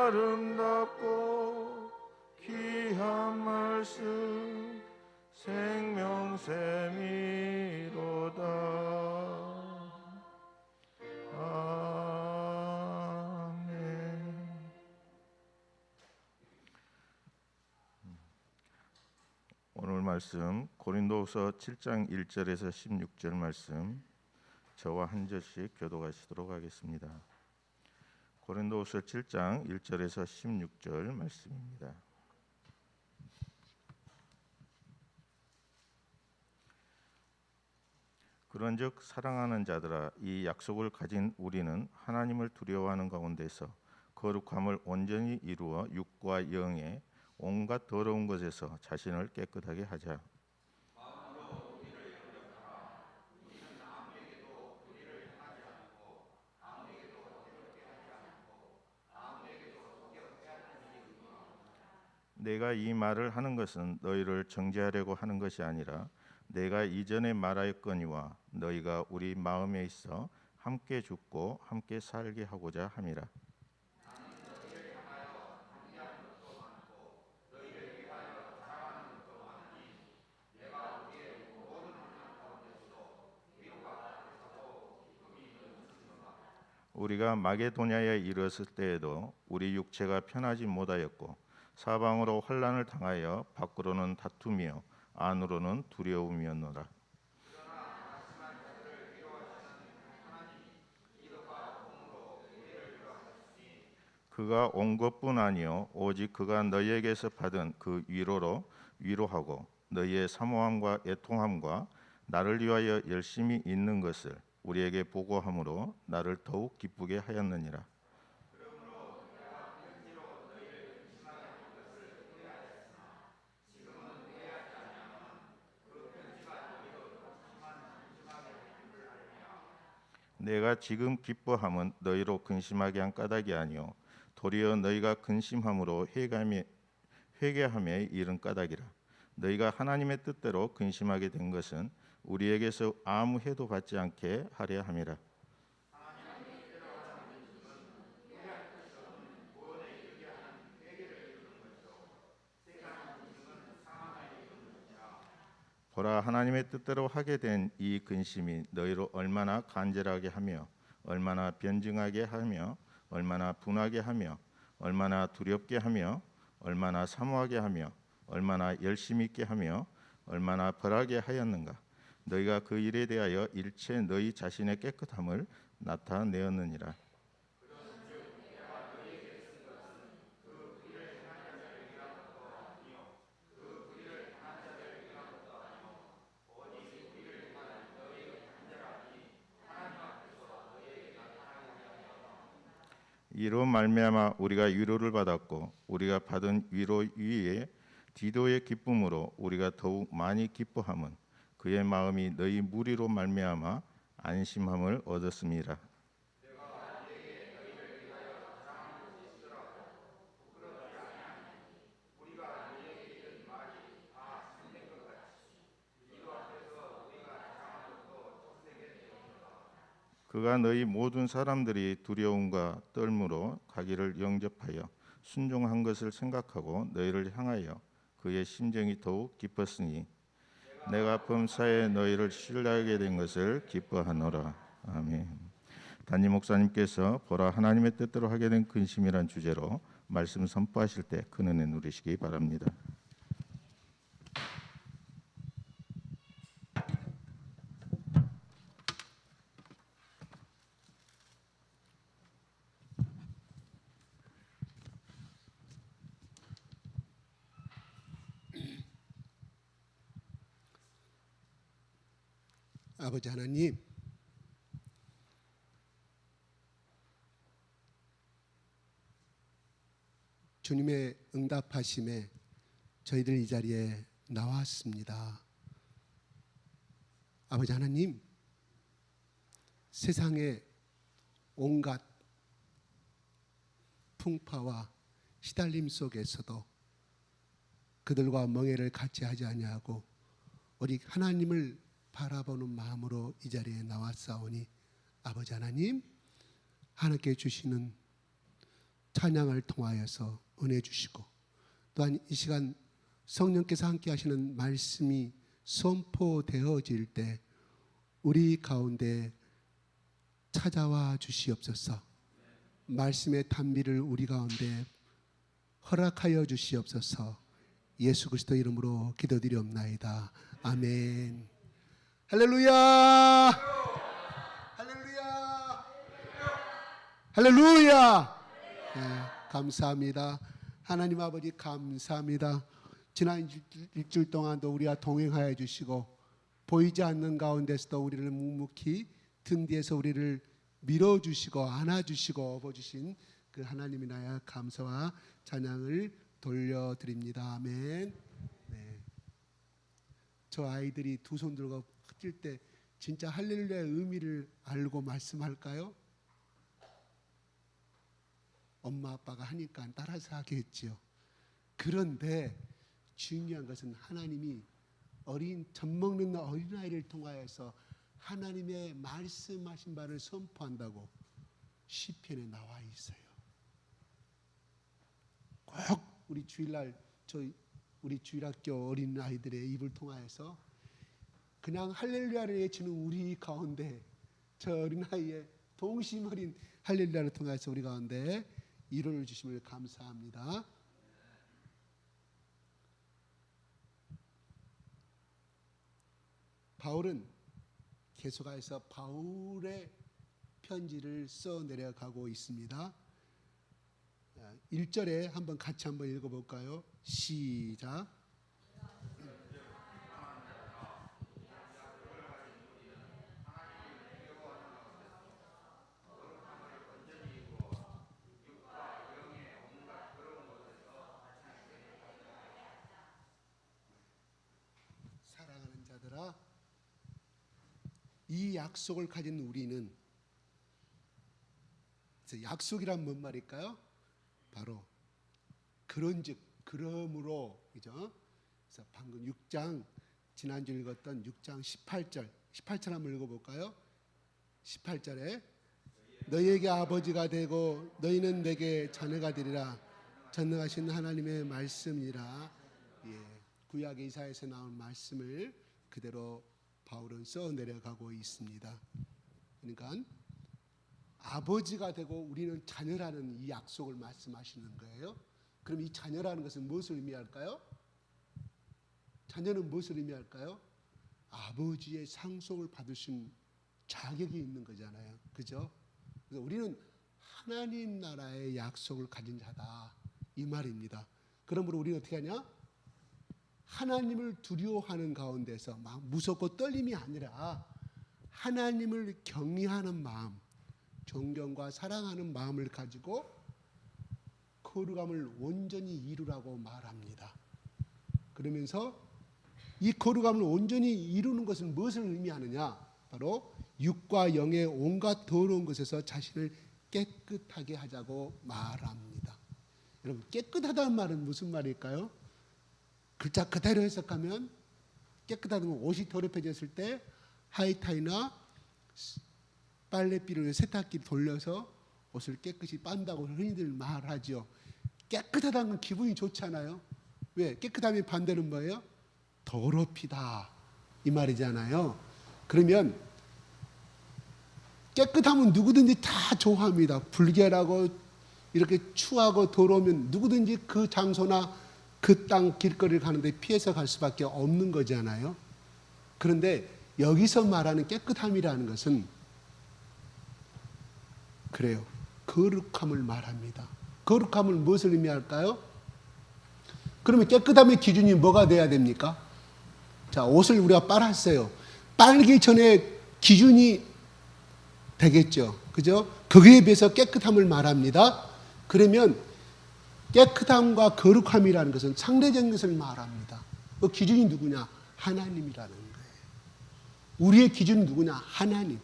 아름답고 귀한 말씀 생명샘이로다. 아멘. 오늘 말씀 고린도후서 7장 1절에서 16절 말씀 저와 한 절씩 교독하시도록 하겠습니다. 고린도후서 7장 1절에서 16절 말씀입니다. 그런즉 사랑하는 자들아, 이 약속을 가진 우리는 하나님을 두려워하는 가운데서 거룩함을 온전히 이루어 육과 영의 온갖 더러운 것에서 자신을 깨끗하게 하자. 내가 이 말을 하는 것은 너희를 정죄하려고 하는 것이 아니라 내가 이전에 말하였거니와 너희가 우리 마음에 있어 함께 죽고 함께 살게 하고자 함이라. 우리가 마게도냐에 이르렀을 때에도 우리 육체가 편하지 못하였고 사방으로 환난을 당하여 밖으로는 다툼이요 안으로는 두려움이었노라. 그가 온 것뿐 아니요 오직 그가 너희에게서 받은 그 위로로 위로하고 너희의 사모함과 애통함과 나를 위하여 열심히 있는 것을 우리에게 보고함으로 나를 더욱 기쁘게 하였느니라. 내가 지금 기뻐함은 너희로 근심하게 한 까닭이 아니요 도리어 너희가 근심함으로 회개함에 이른 까닭이라. 너희가 하나님의 뜻대로 근심하게 된 것은 우리에게서 아무 해도 받지 않게 하려 함이라. 보라, 하나님의 뜻대로 하게 된 이 근심이 너희로 얼마나 간절하게 하며 얼마나 변증하게 하며 얼마나 분하게 하며 얼마나 두렵게 하며 얼마나 사모하게 하며 얼마나 열심히 있게 하며 얼마나 벌하게 하였는가. 너희가 그 일에 대하여 일체 너희 자신의 깨끗함을 나타내었느니라. 이로 말미암아 우리가 위로를 받았고 우리가 받은 위로 위에 디도의 기쁨으로 우리가 더욱 많이 기뻐함은 그의 마음이 너희 무리로 말미암아 안심함을 얻었음이라. 그가 너희 모든 사람들이 두려움과 떨므로 가기를 영접하여 순종한 것을 생각하고 너희를 향하여 그의 심정이 더욱 깊었으니 내가 범사에 너희를 신뢰하게 된 것을 기뻐하노라. 아멘. 담임 목사님께서 보라 하나님의 뜻대로 하게 된 근심이란 주제로 말씀 선포하실 때 큰 은혜 누리시기 바랍니다. 아버지 하나님, 주님의 응답하심에 저희들 이 자리에 나왔습니다. 아버지 하나님, 세상의 온갖 풍파와 시달림 속에서도 그들과 멍에를 같이 하지 아니하고 오직 하나님을 바라보는 마음으로 이 자리에 나왔사오니 아버지 하나님, 하나님께 주시는 찬양을 통하여서 은혜 주시고, 또한 이 시간 성령께서 함께 하시는 말씀이 선포되어질 때 우리 가운데 찾아와 주시옵소서. 말씀의 단비를 우리 가운데 허락하여 주시옵소서. 예수 그리스도 이름으로 기도드리옵나이다. 아멘. 할렐루야. 할렐루야. 할렐루야. 네, 감사합니다. 하나님 아버지 감사합니다. 지난 일주일 동안도 우리와 동행하여 주시고 보이지 않는 가운데서도 우리를 묵묵히 등 뒤에서 우리를 밀어주시고 안아주시고 업어주신 그 하나님이 나야 감사와 찬양을 돌려드립니다. 아멘. 네. 저 아이들이 두 손 들고 뛸 때 진짜 할렐루야의 의미를 알고 말씀할까요? 엄마 아빠가 하니까 따라서 하겠지요. 그런데 중요한 것은 하나님이 젖먹는 어린아이를 통하여서 하나님의 말씀하신 바를 선포한다고 시편에 나와 있어요. 꼭 우리 주일날 우리 주일학교 어린아이들의 입을 통하여서 그냥 할렐루야를 외치는 우리 가운데 저 어린아이의 동심 어린 할렐루야를 통해서 우리 가운데 이루어 주심을 감사합니다. 바울은 계속해서 바울의 편지를 써 내려가고 있습니다. 1절에 같이 한번 읽어볼까요? 시작. 사랑하는 자들아, 이 약속을 가진 우리는, 약속이란 뭔 말일까요? 바로 그런즉 그러므로, 그죠? 그래서 방금 6장 지난주 읽었던 6장 18절 한번 읽어볼까요? 18절에 너희에게 아버지가 되고 너희는 내게 자녀가 되리라. 전능하신 하나님의 말씀이라. 예, 구약 이사야에서 나온 말씀을 그대로 바울은 써 내려가고 있습니다. 그러니까 아버지가 되고 우리는 자녀라는 이 약속을 말씀하시는 거예요. 그럼 이 자녀라는 것은 무엇을 의미할까요? 자녀는 무엇을 의미할까요? 아버지의 상속을 받으신 자격이 있는 거잖아요. 그죠? 그래서 우리는 하나님 나라의 약속을 가진 자다, 이 말입니다. 그러므로 우리는 어떻게 하냐? 하나님을 두려워하는 가운데서 막 무섭고 떨림이 아니라 하나님을 경외하는 마음, 존경과 사랑하는 마음을 가지고 거룩함을 온전히 이루라고 말합니다. 그러면서 이 거룩함을 온전히 이루는 것은 무엇을 의미하느냐? 바로 육과 영의 온갖 더러운 것에서 자신을 깨끗하게 하자고 말합니다. 여러분, 깨끗하다는 말은 무슨 말일까요? 글자 그대로 해석하면 깨끗하다는 건 옷이 더럽혀졌을 때 하이타이나 빨래비를 세탁기 돌려서 옷을 깨끗이 빤다고 흔히들 말하죠. 깨끗하다는 건 기분이 좋잖아요. 왜? 깨끗함의 반대는 뭐예요? 더럽히다, 이 말이잖아요. 그러면 깨끗하면 누구든지 다 좋아합니다. 불결하고 이렇게 추하고 더러우면 누구든지 그 장소나 그 땅 길거리를 가는데 피해서 갈 수밖에 없는 거잖아요. 그런데 여기서 말하는 깨끗함이라는 것은 그래요, 거룩함을 말합니다. 거룩함을 무엇을 의미할까요? 그러면 깨끗함의 기준이 뭐가 돼야 됩니까? 자, 옷을 우리가 빨았어요. 빨기 전에 기준이 되겠죠. 그죠? 거기에 비해서 깨끗함을 말합니다. 그러면 깨끗함과 거룩함이라는 것은 상대적인 것을 말합니다. 그 기준이 누구냐? 하나님이라는 거예요. 우리의 기준은 누구냐? 하나님.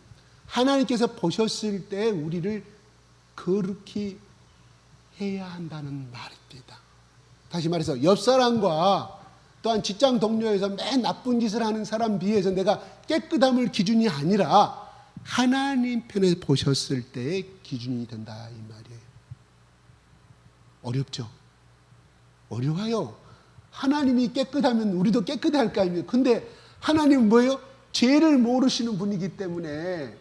하나님께서 보셨을 때 우리를 거룩히 해야 한다는 말입니다. 다시 말해서 옆 사람과 또한 직장 동료에서 맨 나쁜 짓을 하는 사람 비해서 내가 깨끗함을 기준이 아니라 하나님 편에 보셨을 때의 기준이 된다 이 말이에요. 어렵죠? 어려워요. 하나님이 깨끗하면 우리도 깨끗해 할 거 아닙니까? 근데 하나님은 뭐예요? 죄를 모르시는 분이기 때문에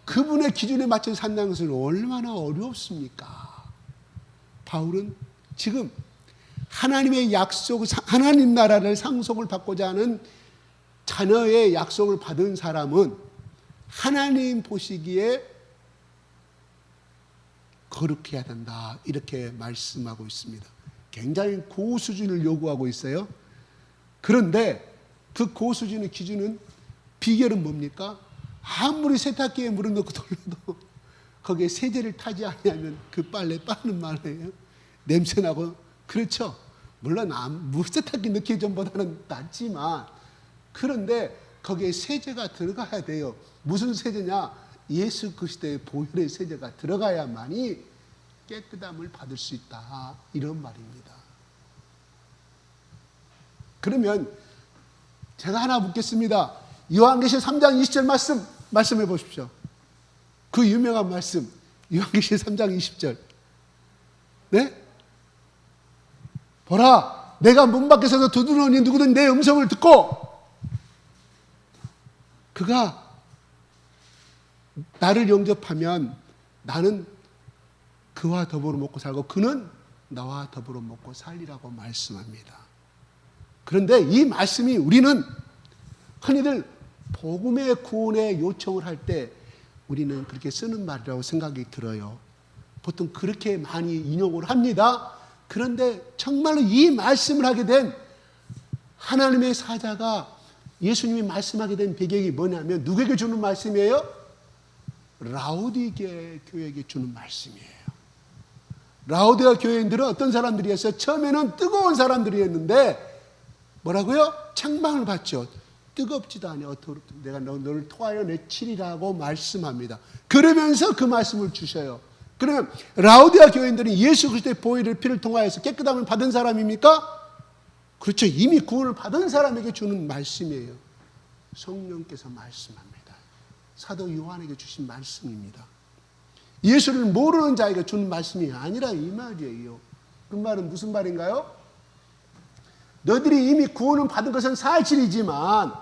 그분의 기준에 맞춰 산다는 것은 얼마나 어렵습니까? 바울은 지금 하나님의 약속, 하나님 나라를 상속을 받고자 하는 자녀의 약속을 받은 사람은 하나님 보시기에 거룩해야 된다. 이렇게 말씀하고 있습니다. 굉장히 고수준을 요구하고 있어요. 그런데 그 고수준의 기준은 비결은 뭡니까? 아무리 세탁기에 물을 넣고 돌려도 거기에 세제를 타지 않으면 그 빨래 빠는 말이에요. 냄새나고 그렇죠. 물론 세탁기 넣기 전보다는 낫지만 그런데 거기에 세제가 들어가야 돼요. 무슨 세제냐? 예수 그리스도의 보혈의 세제가 들어가야만이 깨끗함을 받을 수 있다. 이런 말입니다. 그러면 제가 하나 묻겠습니다. 요한계시록 3장 20절 말씀해 보십시오. 그 유명한 말씀 요한계시록 3장 20절. 네? 보라 내가 문 밖에 서서 두드리니 누구든 내 음성을 듣고 그가 나를 영접하면 나는 그와 더불어 먹고 살고 그는 나와 더불어 먹고 살리라고 말씀합니다. 그런데 이 말씀이 우리는 흔히들 복음의 구원의 요청을 할 때 우리는 그렇게 쓰는 말이라고 생각이 들어요. 보통 그렇게 많이 인용을 합니다. 그런데 정말로 이 말씀을 하게 된 하나님의 사자가 예수님이 말씀하게 된 배경이 뭐냐면 누구에게 주는 말씀이에요? 라오디게 교회에게 주는 말씀이에요. 라오디게 교회인들은 어떤 사람들이었어요? 처음에는 뜨거운 사람들이었는데 뭐라고요? 책망을 받죠. 뜨겁지도 않아. 내가 너를 토하여 내치리라고 말씀합니다. 그러면서 그 말씀을 주셔요. 그러면 라오디게 교회인들은 예수 그리스도의 보혈의 피를 통하여서 깨끗함을 받은 사람입니까? 그렇죠. 이미 구원을 받은 사람에게 주는 말씀이에요. 성령께서 말씀합니다. 사도 요한에게 주신 말씀입니다. 예수를 모르는 자에게 주는 말씀이 아니라 이 말이에요. 그 말은 무슨 말인가요? 너희들이 이미 구원을 받은 것은 사실이지만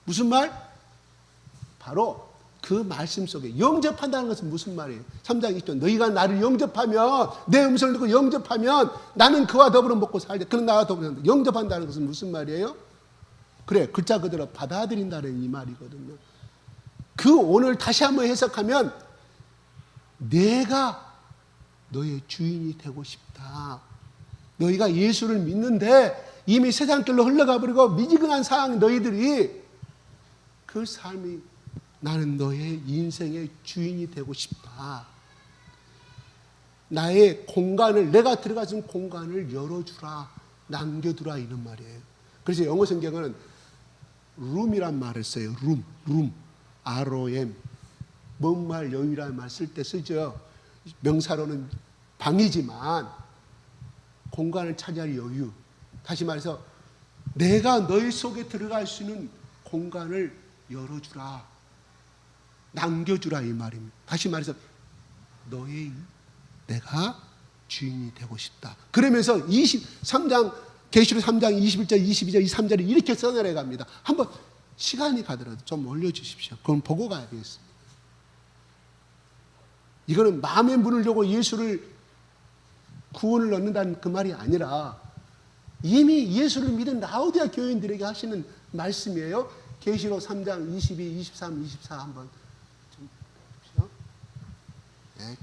무슨 말? 바로 그 말씀 속에 영접한다는 것은 무슨 말이에요? 3장 20절 너희가 나를 영접하면 내 음성을 듣고 영접하면 나는 그와 더불어 먹고 살리 그는 나와 더불어 산다. 영접한다는 것은 무슨 말이에요? 그래 글자 그대로 받아들인다는 이 말이거든요. 그 오늘 다시 한번 해석하면 내가 너의 주인이 되고 싶다. 너희가 예수를 믿는데 이미 세상길로 흘러가 버리고 미지근한 상황 너희들이 그 삶이 나는 너의 인생의 주인이 되고 싶다. 나의 공간을 내가 들어가준 공간을 열어주라 남겨두라 이런 말이에요. 그래서 영어 성경은 room이란 말을 써요. room ROM 뭔 말 여유라는 말 쓸 때 쓰죠. 명사로는 방이지만 공간을 차지할 여유. 다시 말해서 내가 너희 속에 들어갈 수 있는 공간을 열어주라. 남겨주라 이 말입니다. 다시 말해서 내가 주인이 되고 싶다. 그러면서 23장 계시록 3장 21절 22절 23절을 이렇게 써내려 갑니다. 한번 시간이 가더라도 좀 올려주십시오. 그럼 보고 가야 되겠습니다. 이거는 마음의 문을 열고 예수를 구원을 얻는다는 그 말이 아니라 이미 예수를 믿은 라오디게 교인들에게 하시는 말씀이에요. 계시록 3장 22, 23, 24 한번 좀 보십시오. 네.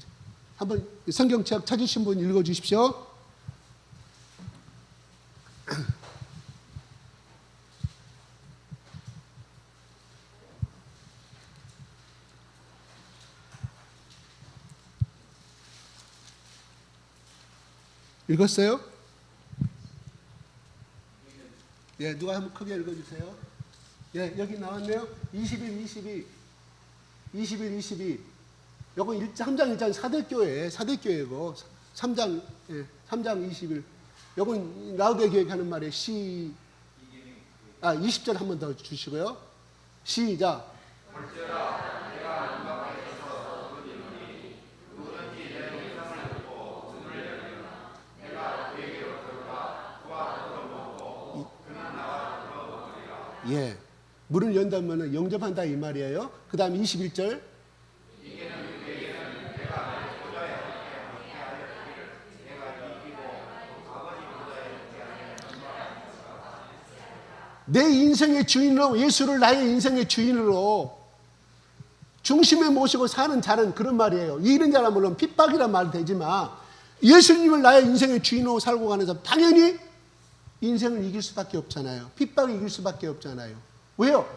한번 성경책 찾으신 분 읽어주십시오. 읽었어요? 예, 누가 한번 크게 읽어주세요. 예, 여기 나왔네요. 21, 22. 요건 3장 1장 사대교회고 3장 20일 요건 라우디아 교회가 하는 말이에요. 20절 한 번 더 주시고요. 시작. 예. 문을 연다면 영접한다 이 말이에요. 그 다음 21절. 내 인생의 주인으로, 예수를 나의 인생의 주인으로 중심에 모시고 사는 자는 그런 말이에요. 이런 자는 물론 핍박이란 말이 되지만 예수님을 나의 인생의 주인으로 살고 가는 사람 당연히 인생을 이길 수밖에 없잖아요. 핍박을 이길 수밖에 없잖아요. 왜요?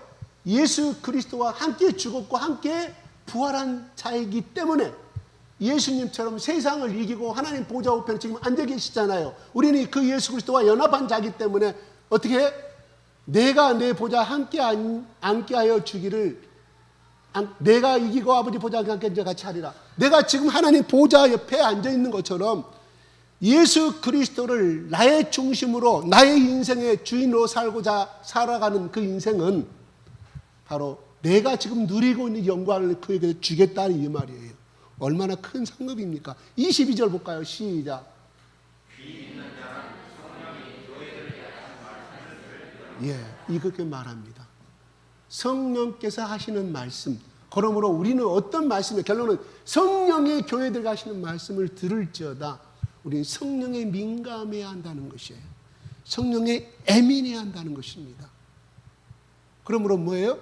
예수 그리스도와 함께 죽었고 함께 부활한 자이기 때문에 예수님처럼 세상을 이기고 하나님 보좌 우편에 지금 앉아 계시잖아요. 우리는 그 예수 그리스도와 연합한 자이기 때문에 어떻게 해? 내가 내 보좌 함께 앉게 하여 주기를, 내가 이기고 아버지 보좌 함께 같이 하리라. 내가 지금 하나님 보좌 옆에 앉아 있는 것처럼 예수 그리스도를 나의 중심으로 나의 인생의 주인으로 살아가는 그 인생은 바로 내가 지금 누리고 있는 영광을 그에게 주겠다는 이 말이에요. 얼마나 큰 상급입니까? 22절 볼까요? 시작. 예, 이렇게 말합니다. 성령께서 하시는 말씀. 그러므로 우리는 어떤 말씀이에요? 결론은 성령의 교회들 하시는 말씀을 들을지어다. 우리는 성령에 민감해야 한다는 것이에요. 성령에 예민해야 한다는 것입니다. 그러므로 뭐예요?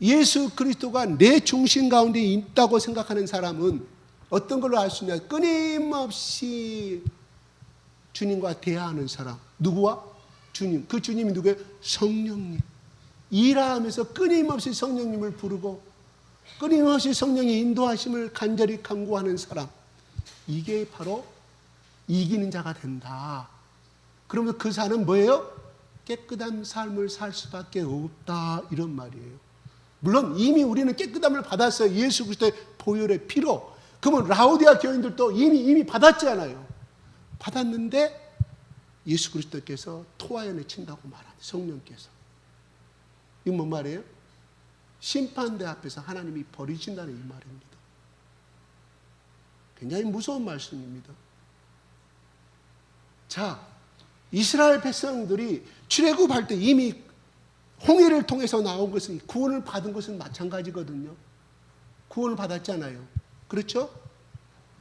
예수 그리스도가 내 중심 가운데 있다고 생각하는 사람은 어떤 걸로 알 수 있냐? 끊임없이 주님과 대화하는 사람. 누구와? 주님. 그 주님이 누구예요? 성령님. 일하면서 끊임없이 성령님을 부르고 끊임없이 성령의 인도하심을 간절히 간구하는 사람. 이게 바로 이기는 자가 된다. 그러면 그 사람은 뭐예요? 깨끗한 삶을 살 수밖에 없다. 이런 말이에요. 물론 이미 우리는 깨끗함을 받았어요. 예수 그리스도의 보혈의 피로. 그러면 라우디아 교인들도 이미 받았잖아요. 받았는데 예수 그리스도께서 토하연에 친다고 말합니다. 성령께서. 이건 뭔 말이에요? 심판대 앞에서 하나님이 버리신다는 이 말입니다. 굉장히 무서운 말씀입니다. 자, 이스라엘 백성들이 출애굽할 때 이미 홍해를 통해서 나온 것은, 구원을 받은 것은 마찬가지거든요. 구원을 받았잖아요. 그렇죠?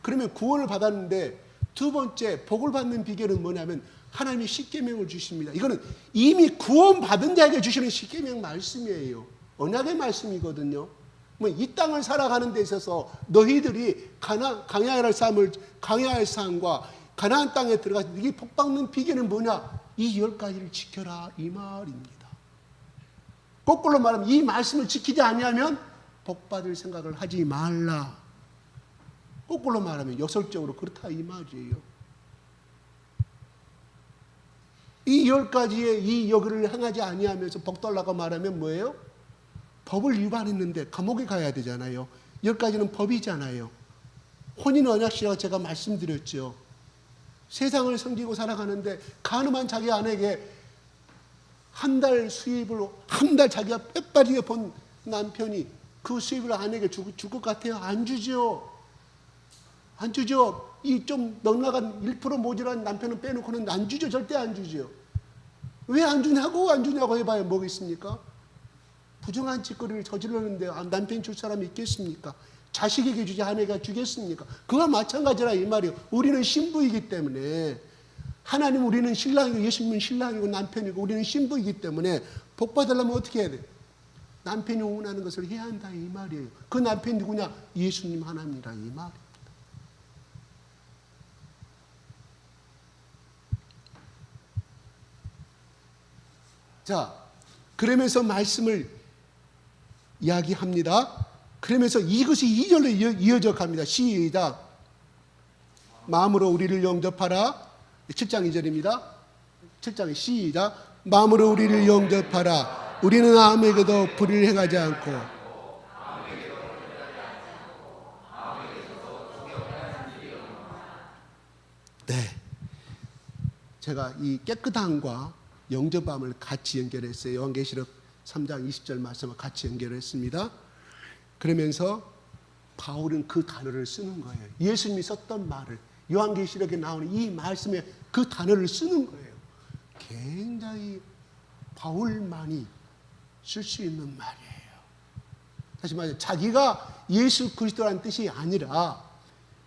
그러면 구원을 받았는데 두 번째 복을 받는 비결은 뭐냐면 하나님이 십계명을 주십니다. 이거는 이미 구원받은 자에게 주시는 십계명 말씀이에요. 언약의 말씀이거든요. 뭐 이 땅을 살아가는 데 있어서 너희들이 강야할 삶과 가나안 땅에 들어가서 이게 복받는 비결은 뭐냐? 이 10가지를 지켜라 이 말입니다. 거꾸로 말하면 이 말씀을 지키지 아니하면 복받을 생각을 하지 말라. 거꾸로 말하면 역설적으로 그렇다 이 말이에요. 이 10가지의 이 여기를 행하지 아니하면서 복달라고 말하면 뭐예요? 법을 위반했는데 감옥에 가야 되잖아요. 10가지는 법이잖아요. 혼인 언약시라고 제가 말씀드렸죠. 세상을 섬기고 살아가는데 가늠한 자기 아내에게 한 달 수입을 한 달 자기가 뼈빠지게 본 남편이 그 수입을 아내에게 줄 것 같아요? 안 주죠. 안 주죠. 이 좀 넉나간 1% 모자란 남편은 빼놓고는 안 주죠. 절대 안 주죠. 왜 안 주냐고 해봐야 뭐겠습니까? 부정한 짓거리를 저질렀는데 남편이 줄 사람이 있겠습니까? 자식에게 주지 아내가 주겠습니까? 그와 마찬가지라 이 말이에요. 우리는 신부이기 때문에 하나님 우리는 신랑이고 예수님은 신랑이고 남편이고 우리는 신부이기 때문에 복 받으려면 어떻게 해야 돼? 남편이 원하는 것을 해야 한다 이 말이에요. 그 남편이 누구냐? 예수님 하나님이라 이 말이에요. 자, 그러면서 말씀을 이야기합니다. 그러면서 이것이 2절로 이어져 갑니다. 시작. 마음으로 우리를 영접하라. 7장 2절입니다. 7장의 시작. 마음으로 우리를 영접하라. 우리는 아무에게도 불의를 행하지 않고 네. 제가 이 깨끗함과 영접함을 같이 연결했어요. 요한계시록 3장 20절 말씀을 같이 연결했습니다. 그러면서 바울은 그 단어를 쓰는 거예요. 예수님이 썼던 말을, 요한계시록에 나오는 이 말씀에 그 단어를 쓰는 거예요. 굉장히 바울만이 쓸 수 있는 말이에요. 다시 말해 자기가 예수 그리스도라는 뜻이 아니라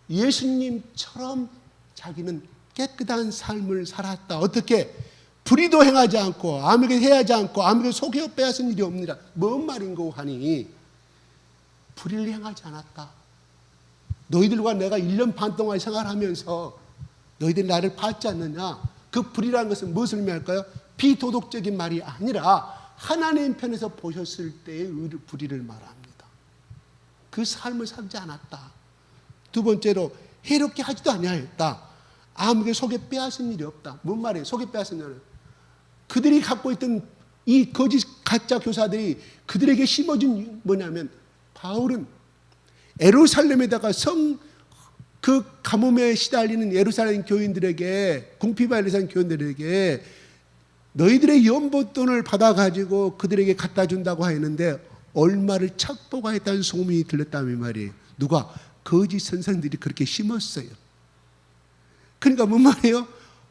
예수님처럼 자기는 깨끗한 삶을 살았다. 어떻게? 불의도 행하지 않고 아무에게 해하지 않고 아무에게 속여 빼앗은 일이 없느니라. 뭔 말인고 하니 불의를 행하지 않았다. 너희들과 내가 1년 반 동안 생활하면서 너희들이 나를 받지 않느냐. 그 불의라는 것은 무엇을 의미할까요? 비도덕적인 말이 아니라 하나님 편에서 보셨을 때의 불의를 말합니다. 그 삶을 살지 않았다. 두 번째로 해롭게 하지도 아니하였다. 아무에게 속여 빼앗은 일이 없다. 뭔 말이에요? 속여 빼앗은 일은 그들이 갖고 있던 이 거짓 가짜 교사들이 그들에게 심어준 뭐냐면 바울은 예루살렘에다가 그 가뭄에 시달리는 예루살렘 교인들에게 궁핍하여 사는 교인들에게 너희들의 연봉돈을 받아가지고 그들에게 갖다 준다고 하였는데 얼마를 착보가했다는 소문이 들렸다는 말이에요. 누가? 거짓 선생들이 그렇게 심었어요. 그러니까 뭔 말이에요?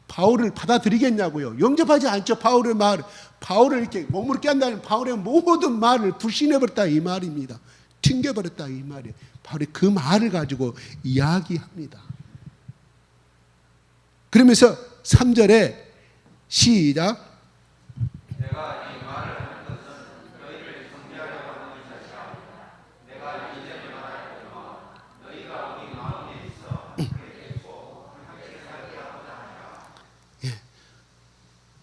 바울을 받아들이겠냐고요. 영접하지 않죠. 바울의 말. 바울을 이렇게 몸으로 깨한다는 바울의 모든 말을 불신해버렸다 이 말입니다. 튕겨버렸다 이 말이에요. 바울이 그 말을 가지고 이야기합니다. 그러면서 3절에 시작. 내가 이 말을 하는 것은 너희를 정죄하려고 하는 것이 아니라 내가 이전에 말하였거니와 너희가 우리 마음에 있어 함께 있고 함께 살게 하고자 하니라.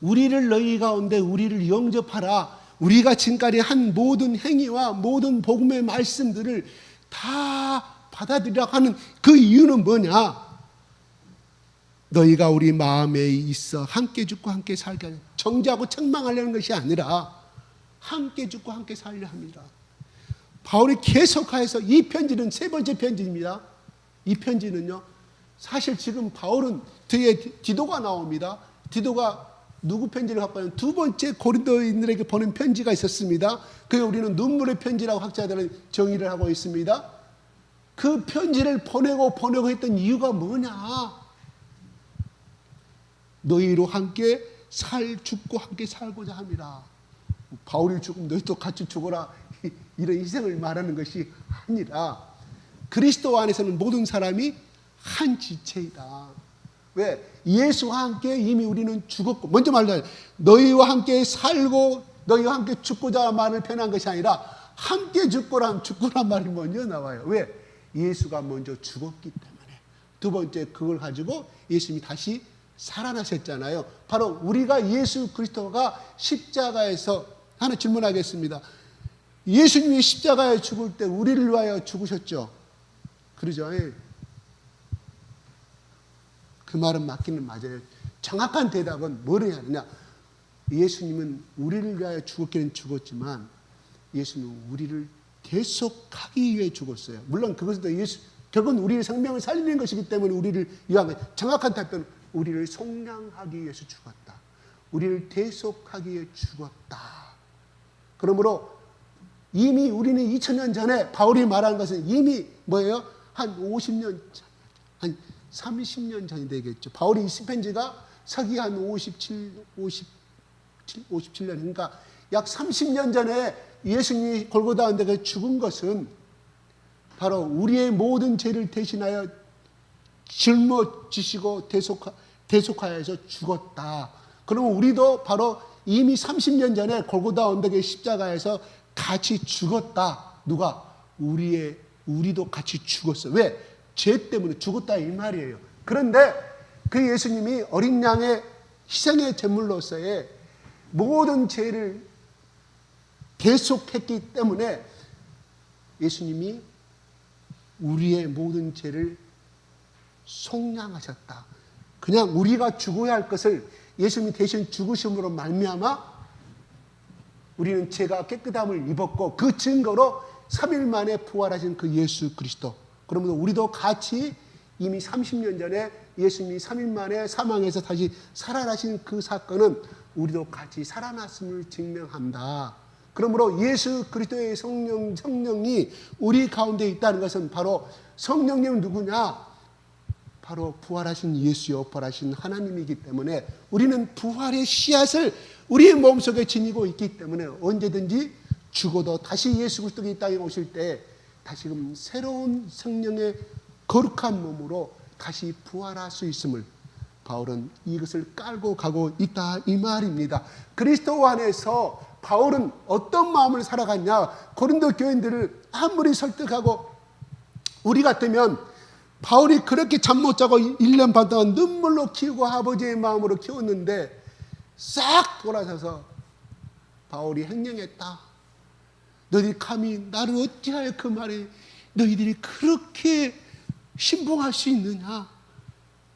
우리를 너희 가운데 우리를 영접하라. 우리가 지금까지 한 모든 행위와 모든 복음의 말씀들을 다 받아들이라고 하는 그 이유는 뭐냐? 너희가 우리 마음에 있어 함께 죽고 함께 살게 하는, 정죄하고 책망하려는 것이 아니라 함께 죽고 함께 살려 합니다. 바울이 계속해서 이 편지는 세 번째 편지입니다. 이 편지는요, 사실 지금 바울은 뒤에 디도가 나옵니다. 디도가 누구 편지를 갖고 있는 두 번째 고린도인들에게 보낸 편지가 있었습니다. 그게 우리는 눈물의 편지라고 학자들은 정의를 하고 있습니다. 그 편지를 보내고 했던 이유가 뭐냐? 너희로 함께 죽고 함께 살고자 합니다. 바울이 죽으면 너희도 같이 죽어라 이런 희생을 말하는 것이 아니라 그리스도 안에서는 모든 사람이 한 지체이다. 왜? 예수와 함께 이미 우리는 죽었고, 먼저 말하자, 너희와 함께 살고 너희와 함께 죽고자 말을 표현한 것이 아니라 함께 죽고란 말이 먼저 나와요. 왜? 예수가 먼저 죽었기 때문에. 두 번째, 그걸 가지고 예수님이 다시 살아나셨잖아요. 바로 우리가 예수 그리스도가 십자가에서, 하나 질문하겠습니다. 예수님이 십자가에 죽을 때 우리를 위하여 죽으셨죠? 그러죠? 그 말은 맞기는 맞아요. 정확한 대답은 뭐를 해야 하느냐? 예수님은 우리를 위하여 죽었기는 죽었지만 예수님은 우리를 계속하기 위해 죽었어요. 물론 그것도 결국은 우리의 생명을 살리는 것이기 때문에 우리를 위한 거예요. 정확한 답변은 우리를 속량하기 위해서 죽었다. 우리를 대속하기 위해 죽었다. 그러므로 이미 우리는 2000년 전에 바울이 말한 것은 이미 뭐예요? 한 50년, 한 30년 전이 되겠죠. 바울이 이 편지가 서기 한 57년, 그러니까 약 30년 전에 예수님이 골고다 언덕에 죽은 것은 바로 우리의 모든 죄를 대신하여 짊어지시고 대속하여서 죽었다. 그러면 우리도 바로 이미 30년 전에 골고다 언덕의 십자가에서 같이 죽었다. 누가? 우리도 같이 죽었어. 왜? 죄 때문에 죽었다 이 말이에요. 그런데 그 예수님이 어린 양의 희생의 제물로서의 모든 죄를 대속했기 때문에 예수님이 우리의 모든 죄를 속량하셨다. 그냥 우리가 죽어야 할 것을 예수님이 대신 죽으심으로 말미암아 우리는 죄가 깨끗함을 입었고 그 증거로 3일 만에 부활하신 그 예수 그리스도. 그러므로 우리도 같이 이미 30년 전에 예수님이 3일 만에 사망해서 다시 살아나신 그 사건은 우리도 같이 살아났음을 증명한다. 그러므로 예수 그리스도의 성령이 우리 가운데 있다는 것은 바로 성령님은 누구냐? 바로 부활하신 예수요, 부활하신 하나님이기 때문에 우리는 부활의 씨앗을 우리의 몸속에 지니고 있기 때문에 언제든지 죽어도 다시 예수 그리스도가 이 땅에 오실 때 다시금 새로운 성령의 거룩한 몸으로 다시 부활할 수 있음을 바울은 이것을 깔고 가고 있다 이 말입니다. 그리스도 안에서 바울은 어떤 마음을 살아갔냐? 고린도 교인들을 아무리 설득하고 우리 같으면 바울이 그렇게 잠 못 자고 1년 반 동안 눈물로 키우고 아버지의 마음으로 키웠는데 싹 돌아서서 바울이 행령했다. 너희들이 감히 나를 어찌하여 그 말에 너희들이 그렇게 신봉할 수 있느냐?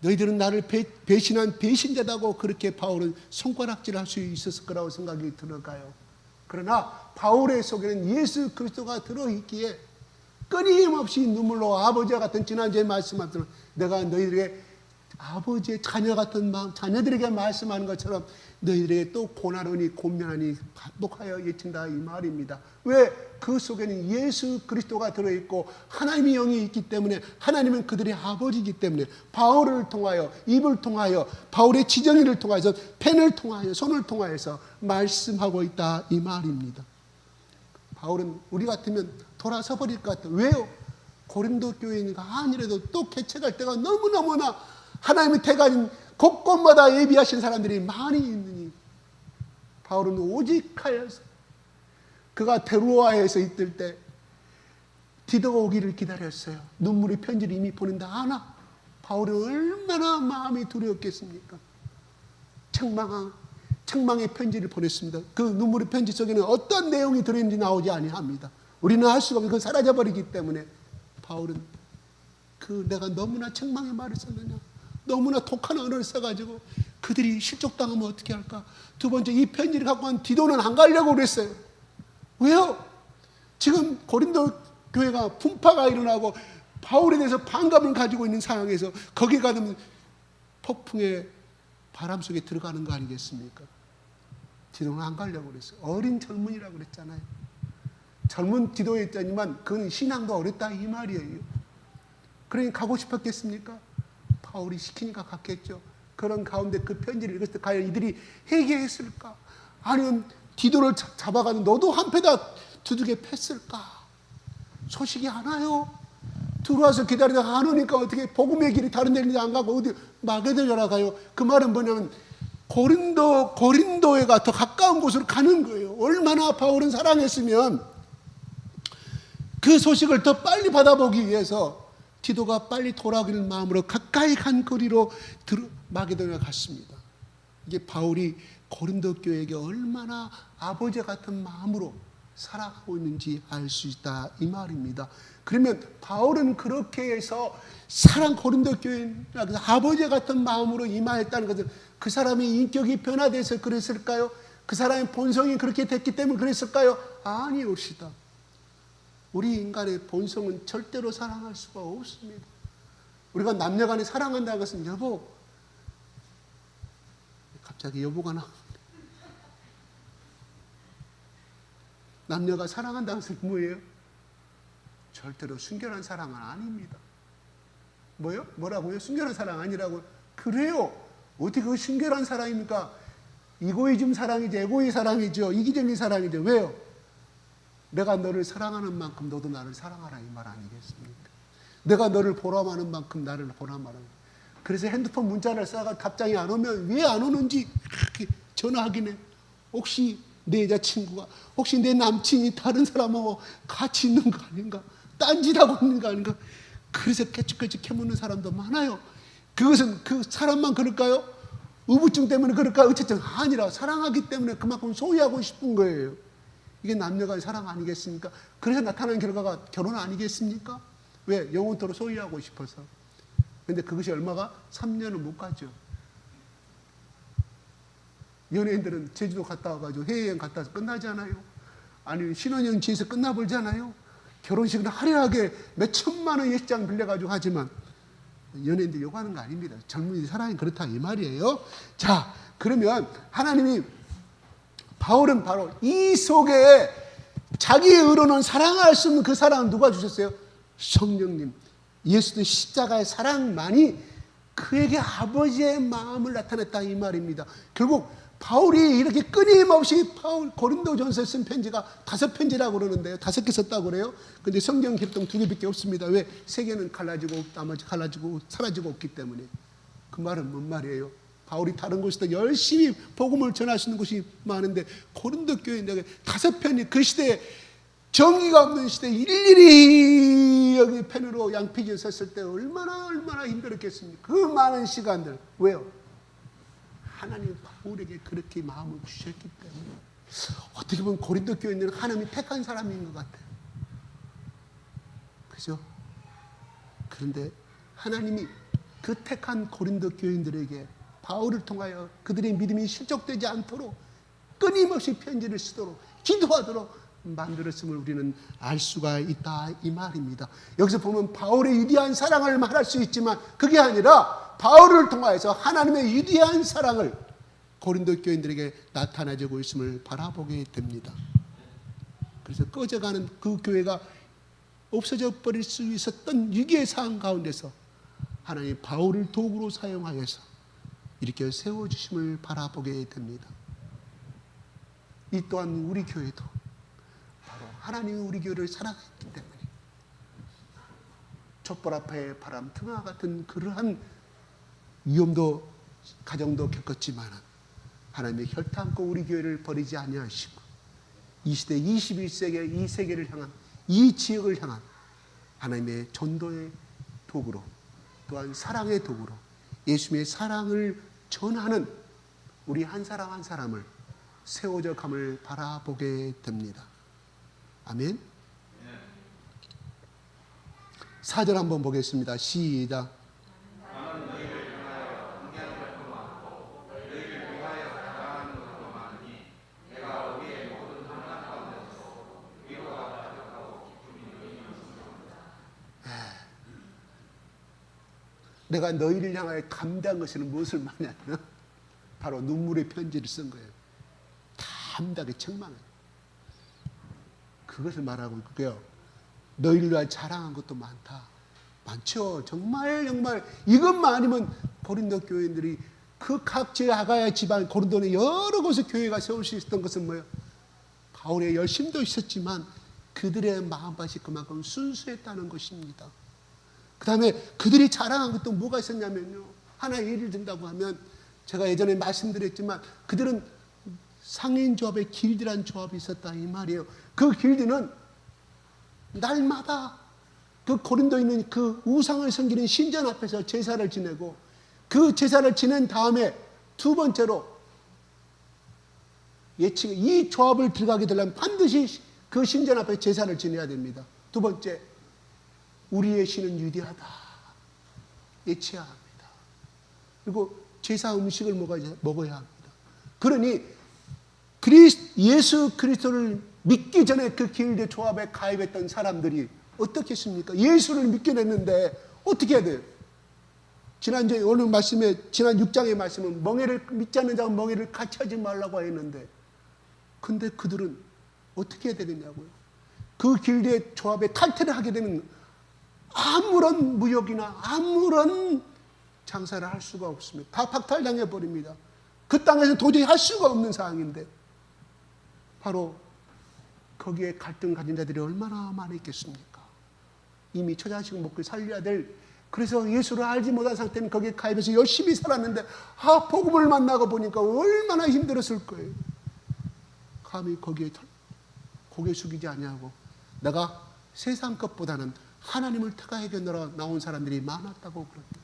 너희들은 나를 배신한 배신자다고 그렇게 바울은 손가락질할 수 있었을 거라고 생각이 들어가요. 그러나 바울의 속에는 예수 그리스도가 들어있기에 끊임없이 눈물로 아버지와 같은 지난주에 말씀하신 내가 너희들에게 아버지의 자녀 같은 마음, 자녀들에게 말씀하는 것처럼 너희들에게 또 고난하니 곤면하니 반복하여 예친다 이 말입니다. 왜? 그 속에는 예수 그리스도가 들어있고 하나님의 영이 있기 때문에 하나님은 그들의 아버지이기 때문에 바울을 통하여 입을 통하여 바울의 지정의를 통하여서 펜을 통하여 손을 통하여서 말씀하고 있다 이 말입니다. 바울은 우리 같으면 돌아서 버릴 것 같아요. 왜요? 고린도 교인이가 아니라도 또 개척할 때가 너무너무나 하나님의 태가진 곳곳마다 예비하신 사람들이 많이 있느니 바울은 오직 하여서 그가 데로아에서 있을 때 디도가 오기를 기다렸어요. 눈물의 편지를 이미 보낸다 하나 바울이 얼마나 마음이 두려웠겠습니까? 책망의 편지를 보냈습니다. 그 눈물의 편지 속에는 어떤 내용이 들어있는지 나오지 아니합니다. 우리는 알 수가 없고 그건 사라져버리기 때문에 바울은 내가 너무나 책망의 말을 썼느냐, 너무나 독한 언어를 써가지고 그들이 실족당하면 어떻게 할까? 두 번째, 이 편지를 갖고 간 디도는 안 가려고 그랬어요. 왜요? 지금 고린도 교회가 분파가 일어나고 바울에 대해서 반감을 가지고 있는 상황에서 거기 가면 폭풍의 바람 속에 들어가는 거 아니겠습니까? 디도는 안 가려고 그랬어요. 어린 젊은이라고 그랬잖아요. 젊은 디도였지만 그건 신앙도 어렸다 이 말이에요. 그러니 가고 싶었겠습니까? 바울이 시키니까 갔겠죠. 그런 가운데 그 편지를 읽었을 때 과연 이들이 회개했을까? 아니면 디도를 잡아가는 너도 한패다 두둑에 팼을까? 소식이 안 와요. 들어와서 기다리다가 안 오니까 어떻게 복음의 길이 다른 데는 안 가고 어디 마게도냐라 가요. 그 말은 뭐냐면 고린도에가 더 가까운 곳으로 가는 거예요. 얼마나 바울은 사랑했으면 그 소식을 더 빨리 받아보기 위해서 디도가 빨리 돌아오기를 마음으로 가까이 간 거리로 마게도냐 갔습니다. 이게 바울이 고린도 교회에게 얼마나 아버지 같은 마음으로 살아가고 있는지 알 수 있다 이 말입니다. 그러면 바울은 그렇게 해서 고린도 교회 아버지 같은 마음으로 임하였다는 것은 그 사람의 인격이 변화돼서 그랬을까요? 그 사람의 본성이 그렇게 됐기 때문에 그랬을까요? 아니옵시다. 우리 인간의 본성은 절대로 사랑할 수가 없습니다. 우리가 남녀간에 사랑한다는 것은 여보, 갑자기 여보가 나옵니다. 남녀가 사랑한다는 것은 뭐예요? 절대로 순결한 사랑은 아닙니다. 뭐요? 뭐라고요? 순결한 사랑 아니라고? 그래요. 어떻게 그 순결한 사랑입니까? 이고이즘 사랑이죠. 에고의 사랑이죠. 이기적인 사랑이죠. 왜요? 내가 너를 사랑하는 만큼 너도 나를 사랑하라 이 말 아니겠습니까? 내가 너를 보람하는 만큼 나를 보람하라. 그래서 핸드폰 문자를 써가 답장이 안 오면 왜 안 오는지 전화하긴 해. 혹시 내 여자친구가, 혹시 내 남친이 다른 사람하고 같이 있는 거 아닌가? 딴짓하고 있는 거 아닌가? 그래서 깨쭉깨쭉 캐묻는 사람도 많아요. 그것은 그 사람만 그럴까요? 우부증 때문에 그럴까? 어쨌든 아니라 사랑하기 때문에 그만큼 소유하고 싶은 거예요. 이게 남녀간의 사랑 아니겠습니까? 그래서 나타나는 결과가 결혼 아니겠습니까? 왜? 영원토록 소유하고 싶어서. 그런데 그것이 얼마가? 3년은 못 가죠. 연예인들은 제주도 갔다 와가지고 해외여행 갔다 와서 끝나잖아요. 아니면 신혼여행지에서 끝나버리잖아요. 결혼식은 화려하게 몇 천만 원 예식장 빌려가지고 하지만 연예인들 욕하는 거 아닙니다. 젊은이 사랑이 그렇다 이 말이에요. 자, 그러면 하나님이 바울은 바로 이 속에 자기의 의로는 사랑할 수 없는 그 사랑을 누가 주셨어요? 성령님. 예수도 십자가의 사랑만이 그에게 아버지의 마음을 나타냈다 이 말입니다. 결국 바울이 이렇게 끊임없이 고린도전서에 쓴 편지가 5편지라고 그러는데요. 5개 썼다고 그래요. 근데 성경 개통 2개밖에 없습니다. 왜? 3개는 갈라지고 나머지 갈라지고 사라지고 없기 때문에. 그 말은 뭔 말이에요? 바울이 다른 곳에도 열심히 복음을 전할 수 있는 곳이 많은데 고린도 교회인데 5편이 그 시대에 정의가 없는 시대에 일일이 여기 펜으로 양피지에 썼을 때 얼마나 힘들었겠습니까? 그 많은 시간들. 왜요? 하나님 바울에게 그렇게 마음을 주셨기 때문에. 어떻게 보면 고린도 교인들은 하나님이 택한 사람인 것 같아요. 그죠? 그런데 하나님이 그 택한 고린도 교인들에게 바울을 통하여 그들의 믿음이 실족되지 않도록 끊임없이 편지를 쓰도록 기도하도록 만들었음을 우리는 알 수가 있다 이 말입니다. 여기서 보면 바울의 위대한 사랑을 말할 수 있지만 그게 아니라 바울을 통하여서 하나님의 위대한 사랑을 고린도 교인들에게 나타나지고 있음을 바라보게 됩니다. 그래서 꺼져가는 그 교회가 없어져 버릴 수 있었던 위기의 상황 가운데서 하나님 바울을 도구로 사용하여서 이렇게 세워주심을 바라보게 됩니다. 이 또한 우리 교회도 바로 하나님이 우리 교회를 사랑했기 때문에 촛불 앞에 바람 등화 같은 그러한 위험도 가정도 겪었지만 하나님의 혈탄고 우리 교회를 버리지 아니하시고 이 시대 21세기 이 세계를 향한 이 지역을 향한 하나님의 전도의 도구로 또한 사랑의 도구로 예수님의 사랑을 전하는 우리 한 사람 한 사람을 세워져 감을 바라보게 됩니다. 아멘. 4절 한번 보겠습니다. 시작. 내가 너희를 향하여 감대한 것은 무엇을 말하냐면 바로 눈물의 편지를 쓴 거예요. 담대하게 책망해요. 그것을 말하고 있고요. 너희를 위하여 자랑한 것도 많죠. 정말 이것만 아니면 고린도 교인들이 그 각지의 아가야 지방 고린도는 여러 곳에 교회가 세울 수 있었던 것은 뭐예요? 바울의 열심도 있었지만 그들의 마음밭이 그만큼 순수했다는 것입니다. 그 다음에 그들이 자랑한 것도 뭐가 있었냐면요. 하나 예를 든다고 하면 제가 예전에 말씀드렸지만 그들은 상인조합에 길드란 조합이 있었다 이 말이에요. 그 길드는 날마다 그 고린도에 있는 그 우상을 섬기는 신전 앞에서 제사를 지내고 그 제사를 지낸 다음에 두 번째로 예측 이 조합을 들어가게 되려면 반드시 그 신전 앞에 제사를 지내야 됩니다. 두 번째 우리의 신은 위대하다 예치해야 합니다. 그리고 제사 음식을 먹어야 합니다. 그러니 예수 그리스도를 믿기 전에 그 길드 조합에 가입했던 사람들이 어떻게 했습니까? 예수를 믿게 됐는데 어떻게 해야 돼요? 지난주에 오늘 말씀에 지난 6장의 말씀은 멍에를 믿지 않는 자가 멍에를 같이 하지 말라고 했는데 근데 그들은 어떻게 해야 되겠냐고요? 그 길드의 조합에 탈퇴를 하게 되는 아무런 무역이나 아무런 장사를 할 수가 없습니다. 다 박탈당해 버립니다. 그 땅에서 도저히 할 수가 없는 상황인데 바로 거기에 갈등 가진 자들이 얼마나 많이 있겠습니까? 이미 처자식 먹고 살려야 될 그래서 예수를 알지 못한 상태는 거기에 가입해서 열심히 살았는데 복음을 만나고 보니까 얼마나 힘들었을 거예요. 감히 거기에 고개 숙이지 아니하고 내가 세상 것보다는 하나님을 택하게 나온 사람들이 많았다고 그럽니다.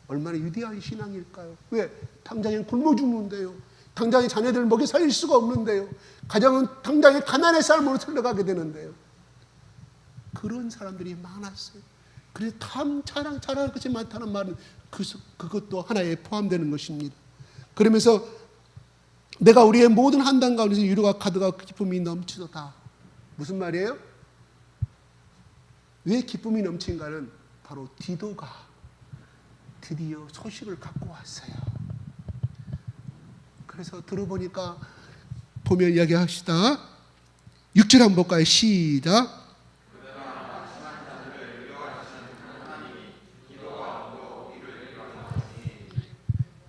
얼마나 위대한 신앙일까요? 왜? 당장에 굶어 죽는데요. 당장에 자녀들을 먹여 살릴 수가 없는데요. 가정은 당장에 가난의 삶으로 흘러가게 되는데요. 그런 사람들이 많았어요. 그래서 자랑할 것이 많다는 말은 그것도 하나에 포함되는 것입니다. 그러면서 내가 우리의 모든 한단 가운데서 위로가 가득하고 기쁨이 넘치도다. 무슨 말이에요? 왜 기쁨이 넘친가는 바로 디도가 드디어 소식을 갖고 왔어요. 그래서 들어보니까 보면 이야기합시다. 6절 한번 볼까요? 시작.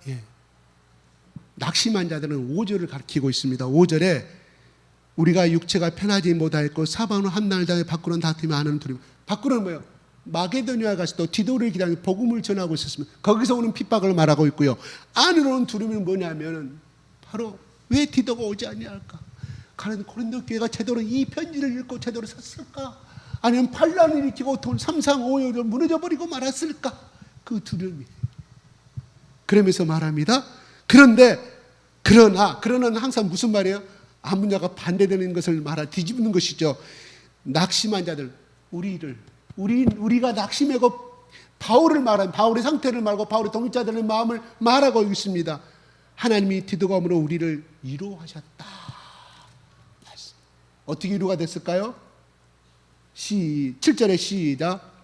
예. 낙심한 자들은 5절을 가리키고 있습니다. 5절에 우리가 육체가 편하지 못하였고 사방으로 한난을 당해 밖으로는 다투며 하는 두려움. 밖으로는 뭐예요? 마게도니아에 가서 또 디도를 기다리며 복음을 전하고 있었으면 거기서 오는 핍박을 말하고 있고요. 안으로는 두려움이 뭐냐면은 바로 왜 디도가 오지 아니할까? 가는 고린도 교회가 제대로 이 편지를 읽고 제대로 섰을까? 아니면 반란을 일으키고 돈 3, 4, 5를 무너져 버리고 말았을까? 그 두려움이. 그러면서 말합니다. 그러나 항상 무슨 말이에요? 한 분야가 반대되는 것을 뒤집는 것이죠. 낙심한 자들, 우리가 낙심하고 바울의 상태를 말고 바울의 동역자들의 마음을 말하고 있습니다. 하나님이 디도가 오므로 우리를 위로하셨다. 어떻게 위로가 됐을까요? 7절에 시작.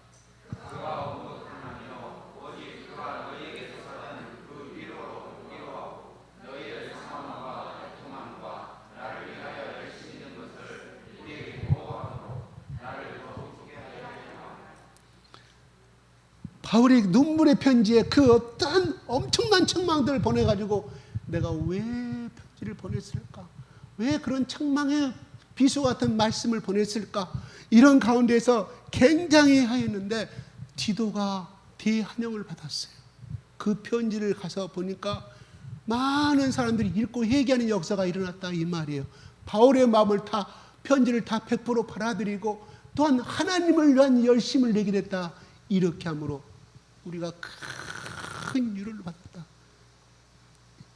바울이 눈물의 편지에 그 어떤 엄청난 책망들을 보내가지고 내가 왜 편지를 보냈을까? 왜 그런 책망의 비수 같은 말씀을 보냈을까? 이런 가운데서 굉장히 하였는데 디도가 대환영을 받았어요. 그 편지를 가서 보니까 많은 사람들이 읽고 회개하는 역사가 일어났다 이 말이에요. 바울의 마음을 편지를 다 100% 받아들이고 또한 하나님을 위한 열심을 내게 됐다. 이렇게 함으로 우리가 큰 위로를 받았다.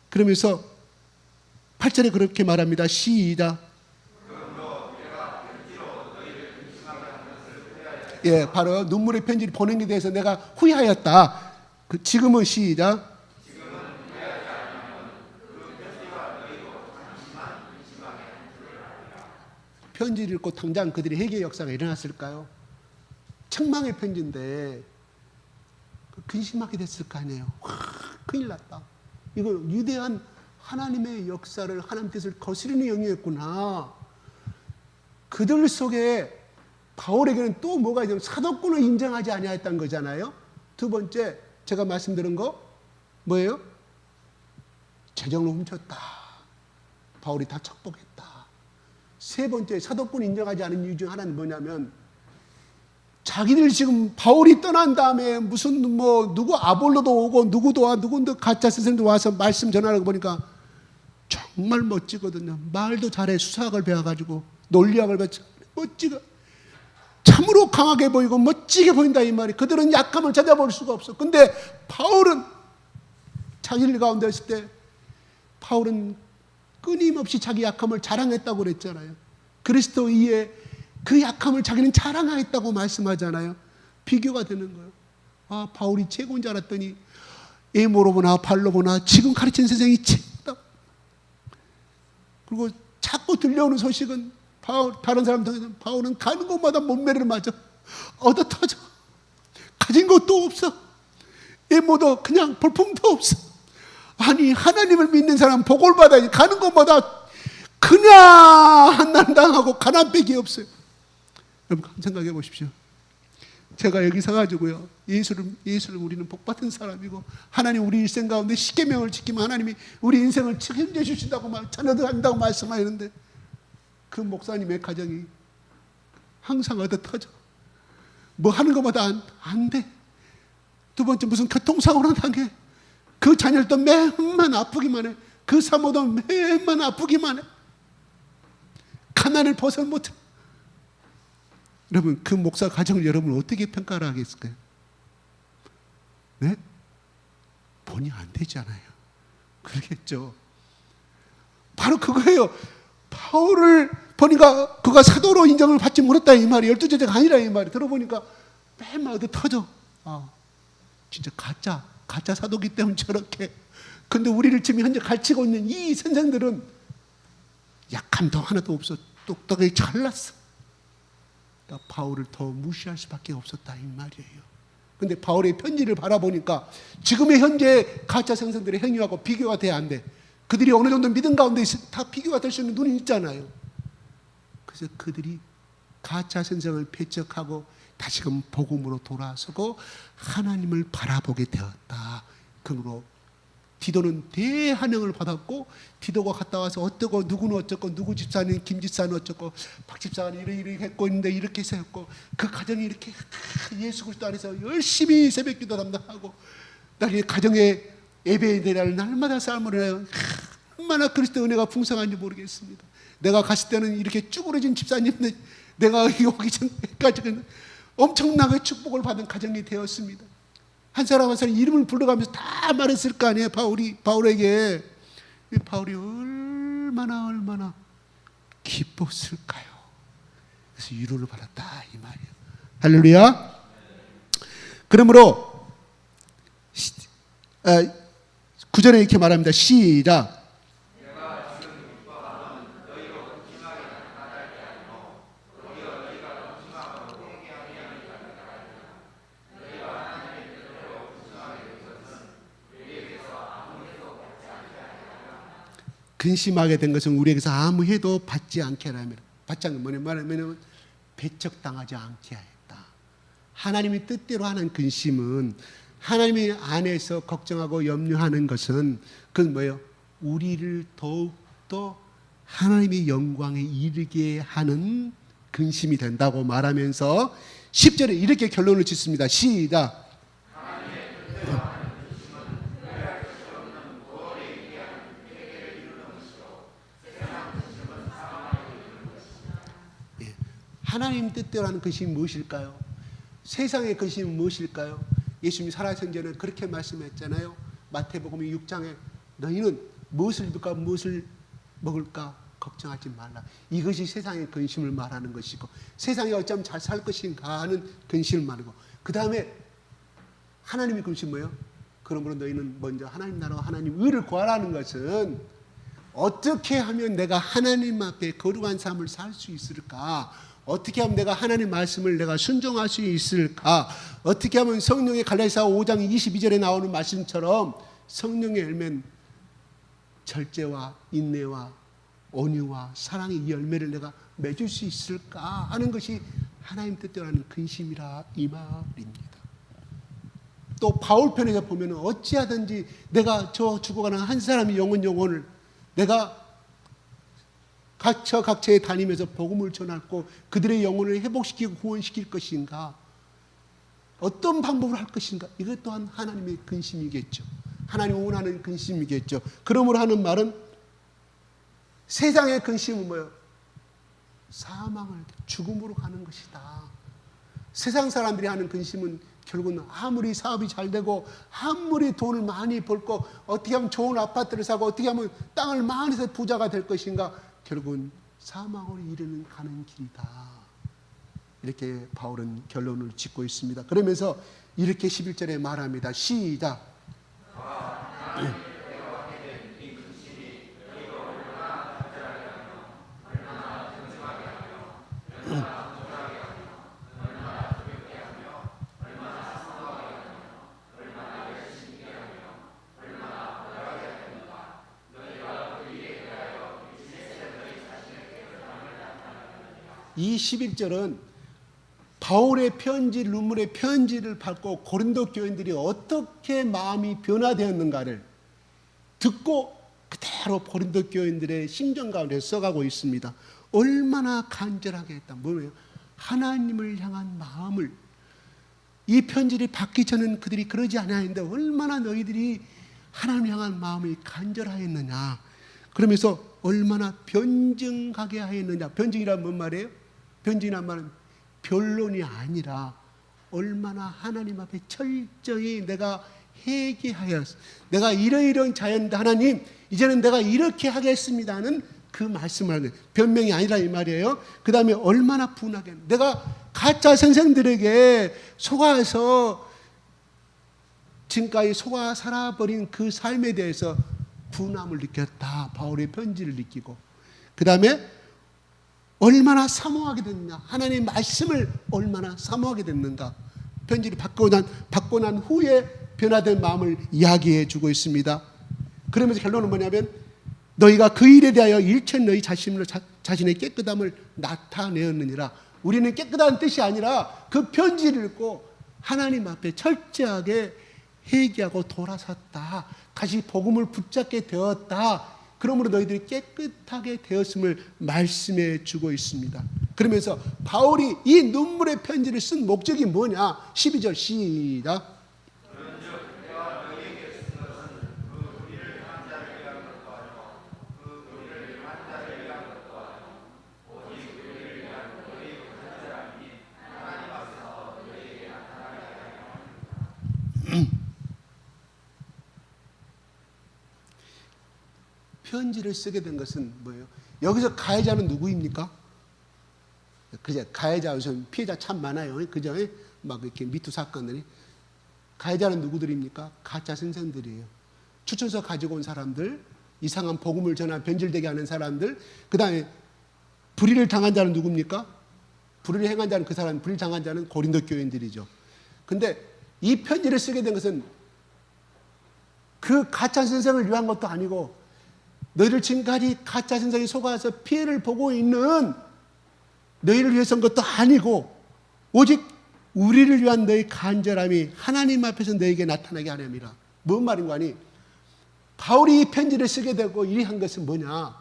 그러면서 8절에 그렇게 말합니다. 시작. 예, 바로 눈물의 편지를 보낸 게 대해서 내가 후회하였다. 지금은 시작. 편지를 읽고 당장 그들의 회개 역사가 일어났을까요? 책망의 편지인데 근심하게 됐을 거 아니에요. 큰일 났다. 이거 위대한 하나님의 역사를, 하나님 뜻을 거스르는 영이었구나. 그들 속에 바울에게는 또 뭐가 있냐면 사도권을 인정하지 아니하였다는 거잖아요. 두 번째 제가 말씀드린 거 뭐예요? 재정을 훔쳤다. 바울이 다 척복했다. 세 번째 사도권 인정하지 않은 이유 중 하나는 뭐냐면 자기들 지금 바울이 떠난 다음에 무슨 누구 아볼로도 오고 누구도 가짜 스승도 와서 말씀 전하라고 보니까 정말 멋지거든요. 말도 잘해. 수사학을 배워가지고 논리학을 배워 멋지고 참으로 강하게 보이고 멋지게 보인다 이 말이. 그들은 약함을 찾아볼 수가 없어. 근데 바울은 자기들 가운데 있을 때 바울은 끊임없이 자기 약함을 자랑했다고 그랬잖아요. 그리스도 이에 그 약함을 자기는 자랑하였다고 말씀하잖아요. 비교가 되는 거예요. 아, 바울이 최고인 줄 알았더니 에모로 보나 발로 보나 지금 가르친 선생이 최고다. 그리고 자꾸 들려오는 소식은 다른 사람들은 바울은 가는 곳마다 몸매를 맞아. 얻어 터져. 가진 것도 없어. 에모도 그냥 볼품도 없어. 아니 하나님을 믿는 사람 복을 받아야지. 가는 곳마다 그냥 한난당하고 가난백이 없어요. 여러분 생각해 보십시오. 제가 여기 서가지고요. 예수를 우리는 복받은 사람이고 하나님 우리 일생 가운데 십계명을 지키면 하나님이 우리 인생을 책임져 주신다고 자녀들 한다고 말씀하시는데 그 목사님의 가정이 항상 얻어 터져. 뭐 하는 것마다 안 돼. 두 번째 무슨 교통사고를 당해. 그 자녀들도 매만 아프기만 해. 그 사모도 매만 아프기만 해. 가난을 벗어 못해. 여러분 그 목사 가정을 여러분 어떻게 평가를 하겠을까요? 네? 본의 안 되잖아요. 그러겠죠. 바로 그거예요. 바울을 보니까 그가 사도로 인정을 받지 못했다 이 말이 12제자가 아니라 이 말이. 들어보니까 매만 얻어 터져. 아, 진짜 가짜 사도기 때문에 저렇게. 근데 우리를 지금 현재 가르치고 있는 이 선생들은 약함도 하나도 없어. 똑똑하게 잘났어. 바울을 더 무시할 수밖에 없었다 이 말이에요. 근데 바울의 편지를 바라보니까 지금의 현재 가짜 생성들의 행위하고 비교가 돼야 안 돼. 그들이 어느 정도 믿음 가운데 다 비교가 될 수 있는 눈이 있잖아요. 그래서 그들이 가짜 생성을 배척하고 다시금 복음으로 돌아서고 하나님을 바라보게 되었다. 그러므로 디도는 대환영을 받았고, 디도가 갔다 와서 어쩌고 누구는 어쩌고 누구 집사는 김 집사는 어쩌고 박 집사는 이렇게 했고 있는데 이렇게 해서 했고, 그 가정이 이렇게 예수 그리스도 안에서 열심히 새벽기도 담당하고 나중에 가정의 예배의 대를 날마다 삶을 해요. 얼마나 그리스도 은혜가 풍성한지 모르겠습니다. 내가 갔을 때는 이렇게 쭈그러진 집사님들, 내가 오기 전까지는 엄청나게 축복을 받은 가정이 되었습니다. 한 사람 한 사람 이름을 불러가면서 다 말했을 거 아니에요. 바울에게. 바울이 얼마나 기뻤을까요? 그래서 위로를 받았다 이 말이에요. 할렐루야. 그러므로 9절에 이렇게 말합니다. 시작. 근심하게 된 것은 우리에게서 아무 해도 받지 않게 하라며, 받지 않는 뭐냐 말하면 배척당하지 않게 하였다. 하나님이 뜻대로 하는 근심은, 하나님의 안에서 걱정하고 염려하는 것은 그건 뭐예요? 우리를 더욱더 하나님의 영광에 이르게 하는 근심이 된다고 말하면서 10절에 이렇게 결론을 짓습니다. 시작. 하나님 뜻대로 하는 근심이 무엇일까요? 세상의 근심은 무엇일까요? 예수님이 살아계신 전에 그렇게 말씀했잖아요. 마태복음 6장에 너희는 무엇을 입을까 무엇을 먹을까 걱정하지 말라. 이것이 세상의 근심을 말하는 것이고, 세상에 어쩌면 잘 살 것인가 하는 근심을 말하고, 그 다음에 하나님의 근심이 뭐예요? 그러므로 너희는 먼저 하나님 나라와 하나님 의를 구하라는 것은 어떻게 하면 내가 하나님 앞에 거룩한 삶을 살 수 있을까? 어떻게 하면 내가 하나님 말씀을 내가 순종할 수 있을까? 어떻게 하면 성령의 갈라디아서 5장 22절에 나오는 말씀처럼 성령의 열매는 절제와 인내와 온유와 사랑의 이 열매를 내가 맺을 수 있을까 하는 것이 하나님 뜻대로 하는 근심이라 이 말입니다. 또 바울 편에서 보면 어찌하든지 내가 저 죽어가는 한 사람의 영혼을 내가 각처에 다니면서 복음을 전하고 그들의 영혼을 회복시키고 구원시킬 것인가, 어떤 방법을 할 것인가, 이것 또한 하나님의 근심이겠죠. 하나님이 원하는 근심이겠죠. 그러므로 하는 말은 세상의 근심은 뭐예요? 사망을, 죽음으로 가는 것이다. 세상 사람들이 하는 근심은 결국은 아무리 사업이 잘 되고 아무리 돈을 많이 벌고 어떻게 하면 좋은 아파트를 사고 어떻게 하면 땅을 많이 사서 부자가 될 것인가, 결국은 사망으로 이르는 가는 길이다. 이렇게 바울은 결론을 짓고 있습니다. 그러면서 이렇게 11절에 말합니다. 시작. 이 11절은 바울의 편지, 눈물의 편지를 받고 고린도 교인들이 어떻게 마음이 변화되었는가를 듣고 그대로 고린도 교인들의 심정 가운데 써가고 있습니다. 얼마나 간절하게 했다. 뭐예요? 하나님을 향한 마음을, 이 편지를 받기 전에는 그들이 그러지 않았는데 얼마나 너희들이 하나님을 향한 마음이 간절하였느냐. 그러면서 얼마나 변증하게 하였느냐. 변증이란 뭔 말이에요? 변증이란 말은 변론이 아니라 얼마나 하나님 앞에 철저히 내가 회개하였어. 내가 이러이러한 자였는데 하나님 이제는 내가 이렇게 하겠습니다는 그 말씀을 하는 거예요. 변명이 아니라 이 말이에요. 그 다음에 얼마나 분하게, 내가 가짜 선생들에게 속아서 지금까지 속아 살아버린 그 삶에 대해서 분함을 느꼈다. 바울의 편지를 느끼고, 그 다음에 얼마나 사모하게 됐느냐, 하나님의 말씀을 얼마나 사모하게 됐는가, 편지를 받고 난 후에 변화된 마음을 이야기해 주고 있습니다. 그러면서 결론은 뭐냐면 너희가 그 일에 대하여 일체 너희 자신의 깨끗함을 나타내었느니라. 우리는 깨끗한 뜻이 아니라 그 편지를 읽고 하나님 앞에 철저하게 회개하고 돌아섰다. 다시 복음을 붙잡게 되었다. 그러므로 너희들이 깨끗하게 되었음을 말씀해 주고 있습니다. 그러면서 바울이 이 눈물의 편지를 쓴 목적이 뭐냐? 12절 시작. 편지를 쓰게 된 것은 뭐예요? 여기서 가해자는 누구입니까? 그죠? 가해자, 피해자 참 많아요. 그죠? 막 이렇게 미투 사건들이. 가해자는 누구들입니까? 가짜 선생들이에요. 추천서 가지고 온 사람들, 이상한 복음을 전한 변질되게 하는 사람들, 그 다음에 불의를 당한 자는 누굽니까? 불의를 행한 자는 그 사람, 불의를 당한 자는 고린도 교인들이죠. 근데 이 편지를 쓰게 된 것은 그 가짜 선생을 위한 것도 아니고 너희를 지금까지 가짜 선생에 속아서 피해를 보고 있는 너희를 위해서인 것도 아니고 오직 우리를 위한 너희 간절함이 하나님 앞에서 너희에게 나타나게 하렵니다. 뭔 말인가 하니 바울이 이 편지를 쓰게 되고 이 한 것은 뭐냐?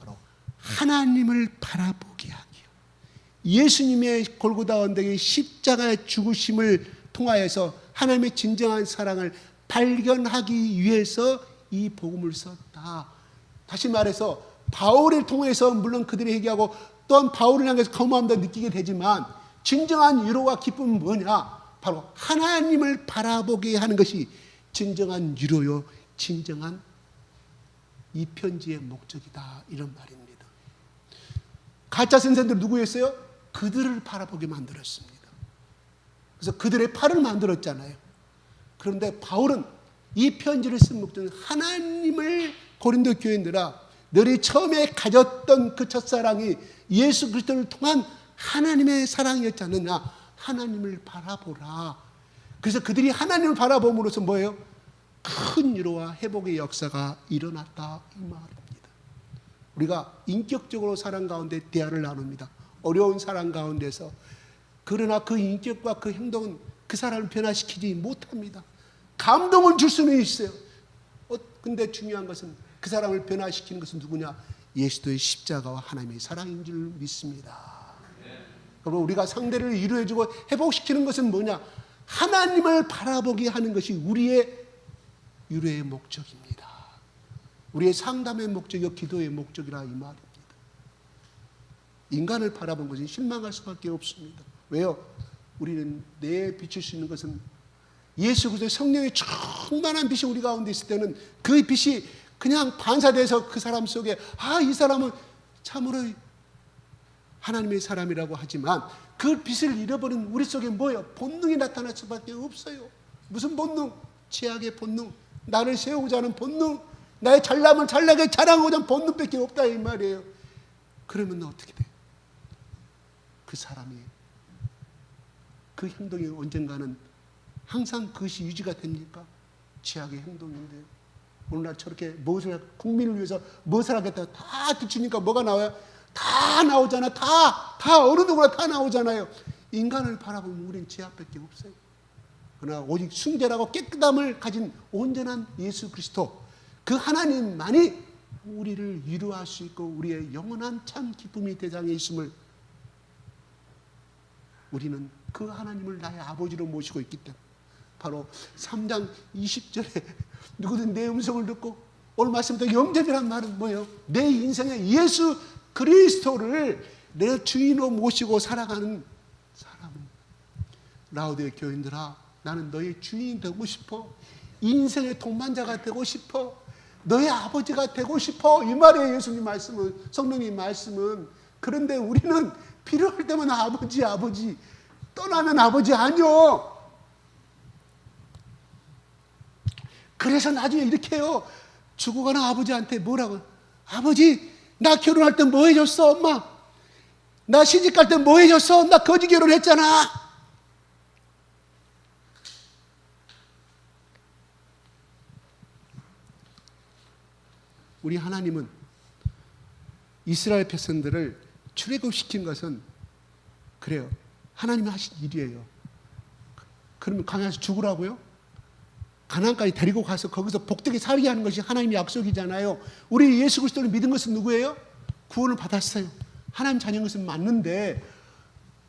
바로 하나님을 바라보게 하기요. 예수님의 골고다 언덕의 십자가의 죽으심을 통하여서 하나님의 진정한 사랑을 발견하기 위해서 이 복음을 썼다. 다시 말해서 바울을 통해서 물론 그들이 회개하고 또한 바울을 향해서 거부함도 느끼게 되지만 진정한 위로와 기쁨은 뭐냐? 바로 하나님을 바라보게 하는 것이 진정한 위로요, 진정한 이 편지의 목적이다. 이런 말입니다. 가짜 선생들 누구였어요? 그들을 바라보게 만들었습니다. 그래서 그들의 팔을 만들었잖아요. 그런데 바울은 이 편지를 쓴 목적은 하나님을 고린도 교인들아 너희 처음에 가졌던 그 첫사랑이 예수 그리스도를 통한 하나님의 사랑이었지 않느냐. 하나님을 바라보라. 그래서 그들이 하나님을 바라봄으로써 뭐예요? 큰 위로와 회복의 역사가 일어났다 이 말입니다. 우리가 인격적으로 사랑 가운데 대화를 나눕니다. 어려운 사랑 가운데서. 그러나 그 인격과 그 행동은 그 사람을 변화시키지 못합니다. 감동을 줄 수는 있어요. 근데 중요한 것은 그 사람을 변화시키는 것은 누구냐? 예수도의 십자가와 하나님의 사랑인 줄 믿습니다. 그리고 우리가 상대를 위로해주고 회복시키는 것은 뭐냐? 하나님을 바라보게 하는 것이 우리의 위로의 목적입니다. 우리의 상담의 목적이요 기도의 목적이라 이 말입니다. 인간을 바라본 것은 실망할 수밖에 없습니다. 왜요? 우리는 내 비칠 수 있는 것은 예수 그리스도의 성령의 충만한 빛이 우리 가운데 있을 때는 그 빛이 그냥 반사돼서 그 사람 속에 이 사람은 참으로 하나님의 사람이라고 하지만 그 빛을 잃어버린 우리 속에 뭐예요? 본능이 나타날 수밖에 없어요. 무슨 본능? 죄악의 본능, 나를 세우고자 하는 본능, 나의 잘남을 잘나게 자랑하고자 하는 본능밖에 없다 이 말이에요. 그러면 어떻게 돼? 그 사람이 그 행동이 언젠가는 항상 그것이 유지가 됩니까? 죄악의 행동인데요. 오늘날 저렇게 무엇을 국민을 위해서 무엇을 하겠다고 다 뒤치니까 뭐가 나와요? 다 나오잖아. 다 어느 누구나 다 나오잖아요. 인간을 바라보면 우리는 죄 앞밖에 없어요. 그러나 오직 순결하고 깨끗함을 가진 온전한 예수 그리스도 그 하나님만이 우리를 위로할 수 있고 우리의 영원한 참 기쁨의 대상에 있음을 우리는 그 하나님을 나의 아버지로 모시고 있기 때문에 바로 3장 20절에 누구든 내 음성을 듣고 오늘 말씀부터 영접이란 말은 뭐예요? 내 인생에 예수 그리스도를 내 주인으로 모시고 살아가는 사람은 라우디에 교인들아 나는 너의 주인이 되고 싶어. 인생의 동반자가 되고 싶어. 너의 아버지가 되고 싶어. 이 말이에요. 예수님 말씀은, 성령님 말씀은. 그런데 우리는 필요할 때만 아버지 떠나면 아버지 아니요. 그래서 나중에 이렇게 해요. 죽어가는 아버지한테 뭐라고? 아버지 나 결혼할 때 뭐 해줬어 엄마? 나 시집갈 때 뭐 해줬어? 나 거지 결혼했잖아. 우리 하나님은 이스라엘 백성들을 출애굽시킨 것은 그래요. 하나님이 하신 일이에요. 그러면 광야에서 죽으라고요? 가나안까지 데리고 가서 거기서 복되게 살게 하는 것이 하나님의 약속이잖아요. 우리 예수 그리스도를 믿은 것은 누구예요? 구원을 받았어요. 하나님 자녀인 것은 맞는데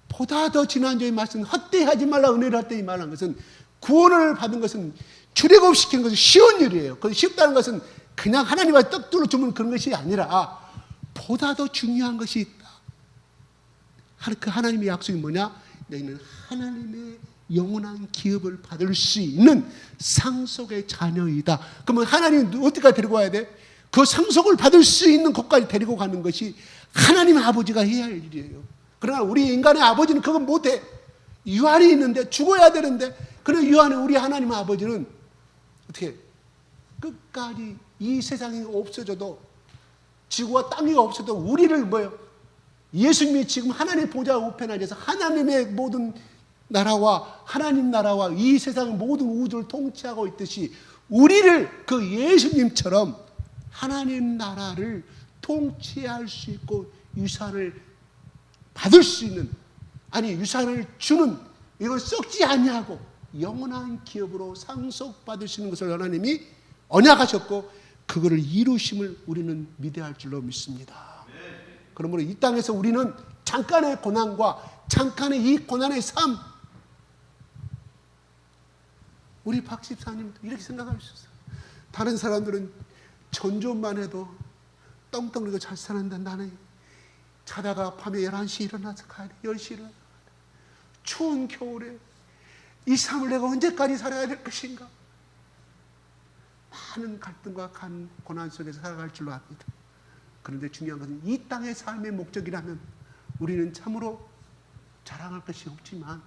보다 더 지난주에 말씀 헛되이하지 말라 은혜를 헛되이 말한 것은 구원을 받은 것은 출애굽시키는 것은 쉬운 일이에요. 그 쉽다는 것은 그냥 하나님과 떡들로 주면 그런 것이 아니라 보다 더 중요한 것이 있다. 그 하나님의 약속이 뭐냐? 너희는 하나님의 영원한 기업을 받을 수 있는 상속의 자녀이다. 그러면 하나님은 어디까지 데리고 가야 돼? 그 상속을 받을 수 있는 곳까지 데리고 가는 것이 하나님의 아버지가 해야 할 일이에요. 그러나 우리 인간의 아버지는 그건 못해. 유한이 있는데 죽어야 되는데, 그런 유한의 우리 하나님의 아버지는 어떻게 끝까지 이 세상이 없어져도, 지구와 땅이 없어도 우리를 뭐예요? 예수님이 지금 하나님의 보좌 우편에 앉아서 하나님의 모든 나라와 하나님 나라와 이 세상 모든 우주를 통치하고 있듯이 우리를 그 예수님처럼 하나님 나라를 통치할 수 있고 유산을 받을 수 있는, 아니 유산을 주는, 이걸 썩지 아니하고 영원한 기업으로 상속받을 수 있는 것을 하나님이 언약하셨고 그거를 이루심을 우리는 믿어야 할 줄로 믿습니다. 그러므로 이 땅에서 우리는 잠깐의 고난과 잠깐의 이 고난의 삶, 우리 박 집사님도 이렇게 생각할 수 있어요. 다른 사람들은 전조만 해도 떵떵거리고 잘 사는데 나는 자다가 밤에 11시에 일어나서 가야 돼. 10시에 일어나서 추운 겨울에 이 삶을 내가 언제까지 살아야 될 것인가? 많은 갈등과 고난 속에서 살아갈 줄로 압니다. 그런데 중요한 것은 이 땅의 삶의 목적이라면 우리는 참으로 자랑할 것이 없지만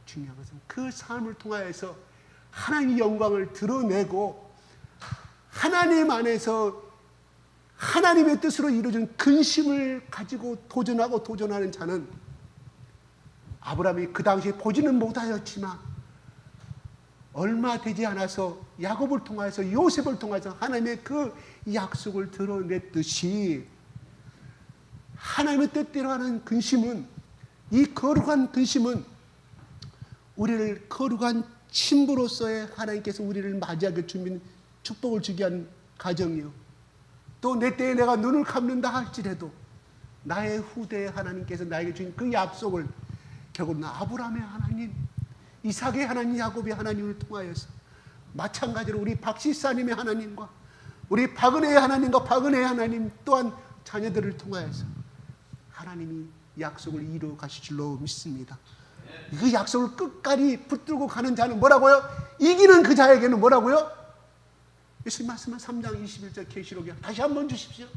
중요한 것은 그 삶을 통하여서 하나님의 영광을 드러내고 하나님 안에서 하나님의 뜻으로 이루어진 근심을 가지고 도전하는 자는, 아브라함이 그 당시에 보지는 못하였지만 얼마 되지 않아서 야곱을 통해서 요셉을 통해서 하나님의 그 약속을 드러냈듯이 하나님의 뜻대로 하는 근심은, 이 거룩한 근심은 우리를 거룩한 신부로서의 하나님께서 우리를 맞이하게 주신 축복을 주게 한 가정이요. 또 내 때에 내가 눈을 감는다 할지라도 나의 후대에 하나님께서 나에게 주신 그 약속을 결국은 아브라함의 하나님, 이삭의 하나님, 야곱의 하나님을 통하여서 마찬가지로 우리 박시사님의 하나님과 우리 박은혜의 하나님과 박은혜의 하나님 또한 자녀들을 통하여서 하나님이 약속을 이루어 가실 줄로 믿습니다. 그 약속을 끝까지 붙들고 가는 자는 뭐라고요? 이기는 그 자에게는 뭐라고요? 예수님 말씀한 3장 21절 계시록에 다시 한번 주십시오.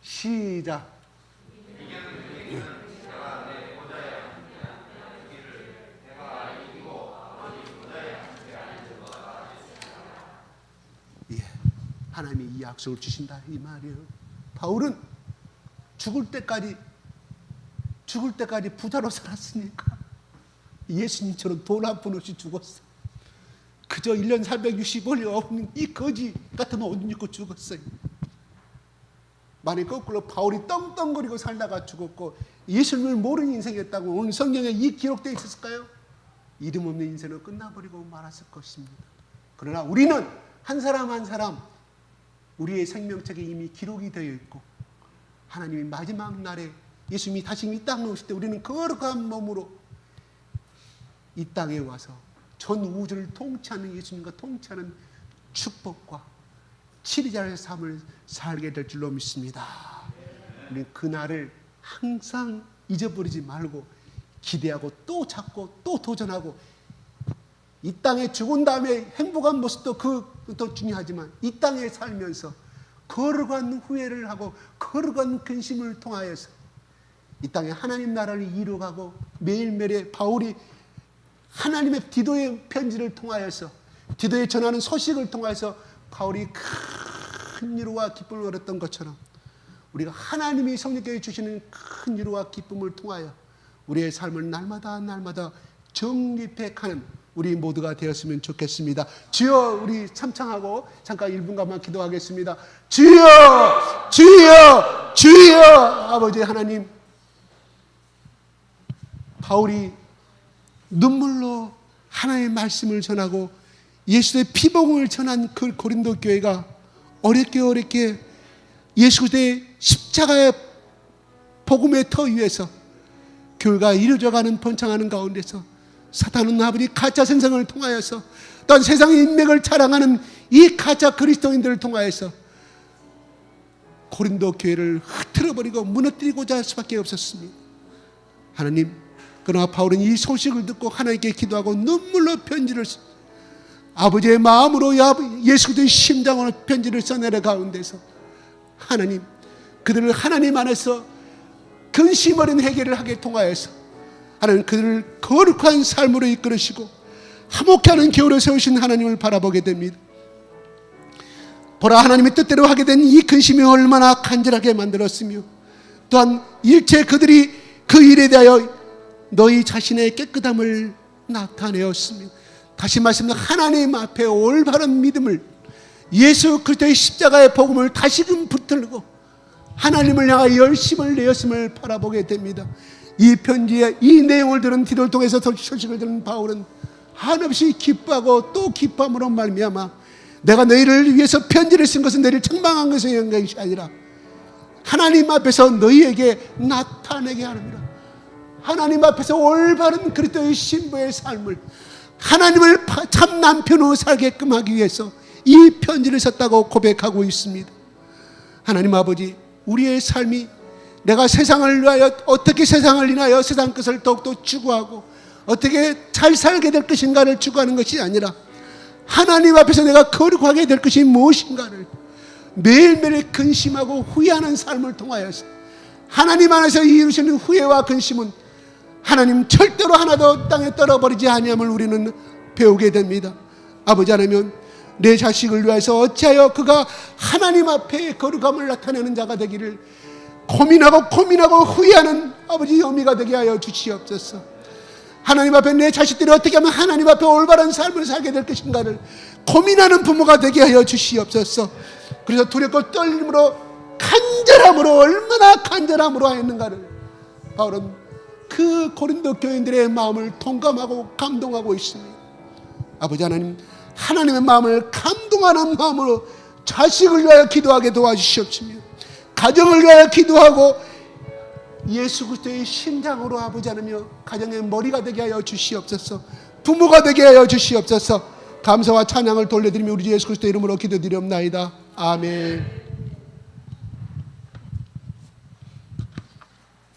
시작. 예, 하나님이 이 약속을 주신다 이 말이에요. 바울은 죽을 때까지 부자로 살았으니까 예수님처럼 돈 한 푼 없이 죽었어. 그저 1년 365일 없는 이 거지 같은 옷 입고 죽었어요. 만약 거꾸로 바울이 떵떵거리고 살다가 죽었고 예수님을 모르는 인생이었다고 오늘 성경에 이 기록되어 있었을까요? 이름 없는 인생은 끝나버리고 말았을 것입니다. 그러나 우리는 한 사람 한 사람 우리의 생명책에 이미 기록이 되어 있고 하나님이 마지막 날에 예수님이 다시 이 땅에 오실 때 우리는 거룩한 몸으로 이 땅에 와서 전 우주를 통치하는 예수님과 통치하는 축복과 치리자의 삶을 살게 될 줄로 믿습니다. 우리는 그날을 항상 잊어버리지 말고 기대하고 또 찾고 또 도전하고, 이 땅에 죽은 다음에 행복한 모습도 그것도 중요하지만 이 땅에 살면서 거룩한 후회를 하고 거룩한 근심을 통하여서 이 땅에 하나님 나라를 이루어가고 매일매일의 바울이 하나님의 디도의 편지를 통하여서 디도에 전하는 소식을 통하여서 바울이 큰 위로와 기쁨을 얻었던 것처럼 우리가 하나님이 성령께 주시는 큰 위로와 기쁨을 통하여 우리의 삶을 날마다 정립해 가는 우리 모두가 되었으면 좋겠습니다. 주여, 우리 참창하고 잠깐 1분간만 기도하겠습니다. 주여, 주여, 주여. 아버지 하나님, 바울이 눈물로 하나님의 말씀을 전하고 예수의 피복음을 전한 그 고린도 교회가 어렵게 예수 그리스도의 십자가의 복음의 터 위에서 교회가 이루어져가는 번창하는 가운데서 사탄은 아버지 가짜 선생을 통하여서 또한 세상의 인맥을 자랑하는 이 가짜 그리스도인들을 통하여서 고린도 교회를 흐트러버리고 무너뜨리고자 할 수밖에 없었습니다. 하나님, 그러나 바울은 이 소식을 듣고 하나님께 기도하고 눈물로 편지를 아버지의 마음으로 예수 그리스도의 심장으로 편지를 써내려 가운데서 하나님, 그들을 하나님 안에서 근심 어린 회개를 하게 통하여서 하나님, 그들을 거룩한 삶으로 이끌으시고 화목케 하는 교회로 세우신 하나님을 바라보게 됩니다. 보라, 하나님의 뜻대로 하게 된 이 근심이 얼마나 간절하게 만들었으며 또한 일체 그들이 그 일에 대하여 너희 자신의 깨끗함을 나타내었으며 다시 말씀드립니다. 하나님 앞에 올바른 믿음을, 예수 그리스도의 십자가의 복음을 다시금 붙들고 하나님을 향하여 열심을 내었음을 바라보게 됩니다. 이 편지의 이 내용을 들은 디도를 통해서 소식을 들은 바울은 한없이 기뻐하고 또 기뻐함으로 말미암아 내가 너희를 위해서 편지를 쓴 것은 너희를 책망한 것의 영광이 아니라 하나님 앞에서 너희에게 나타내게 하느니라. 하나님 앞에서 올바른 그리스도의 신부의 삶을 하나님을 참 남편으로 살게끔 하기 위해서 이 편지를 썼다고 고백하고 있습니다. 하나님 아버지, 우리의 삶이 내가 세상을 위하여 어떻게 세상을 인하여 세상 것을 더욱더 추구하고 어떻게 잘 살게 될 것인가를 추구하는 것이 아니라 하나님 앞에서 내가 거룩하게 될 것이 무엇인가를 매일매일 근심하고 후회하는 삶을 통하여서 하나님 안에서 이루시는 후회와 근심은 하나님 절대로 하나도 땅에 떨어버리지 아니함을 우리는 배우게 됩니다. 아버지, 하나님, 내 자식을 위해서 어찌하여 그가 하나님 앞에 거룩함을 나타내는 자가 되기를 고민하고 후회하는 아버지 어미가 되게 하여 주시옵소서. 하나님 앞에 내 자식들이 어떻게 하면 하나님 앞에 올바른 삶을 살게 될 것인가를 고민하는 부모가 되게 하여 주시옵소서. 그래서 두렵고 떨림으로 간절함으로, 얼마나 간절함으로 하였는가를 바울은 그 고린도 교인들의 마음을 동감하고 감동하고 있습니다. 아버지 하나님, 하나님의 마음을 감동하는 마음으로 자식을 위하여 기도하게 도와주시옵시며 가정을 위하여 기도하고 예수 그리스도의 심장으로 아버지 하나며 가정의 머리가 되게 하여 주시옵소서. 부모가 되게 하여 주시옵소서. 감사와 찬양을 돌려드리며 우리 주 예수 그리스도 이름으로 기도드리옵나이다. 아멘.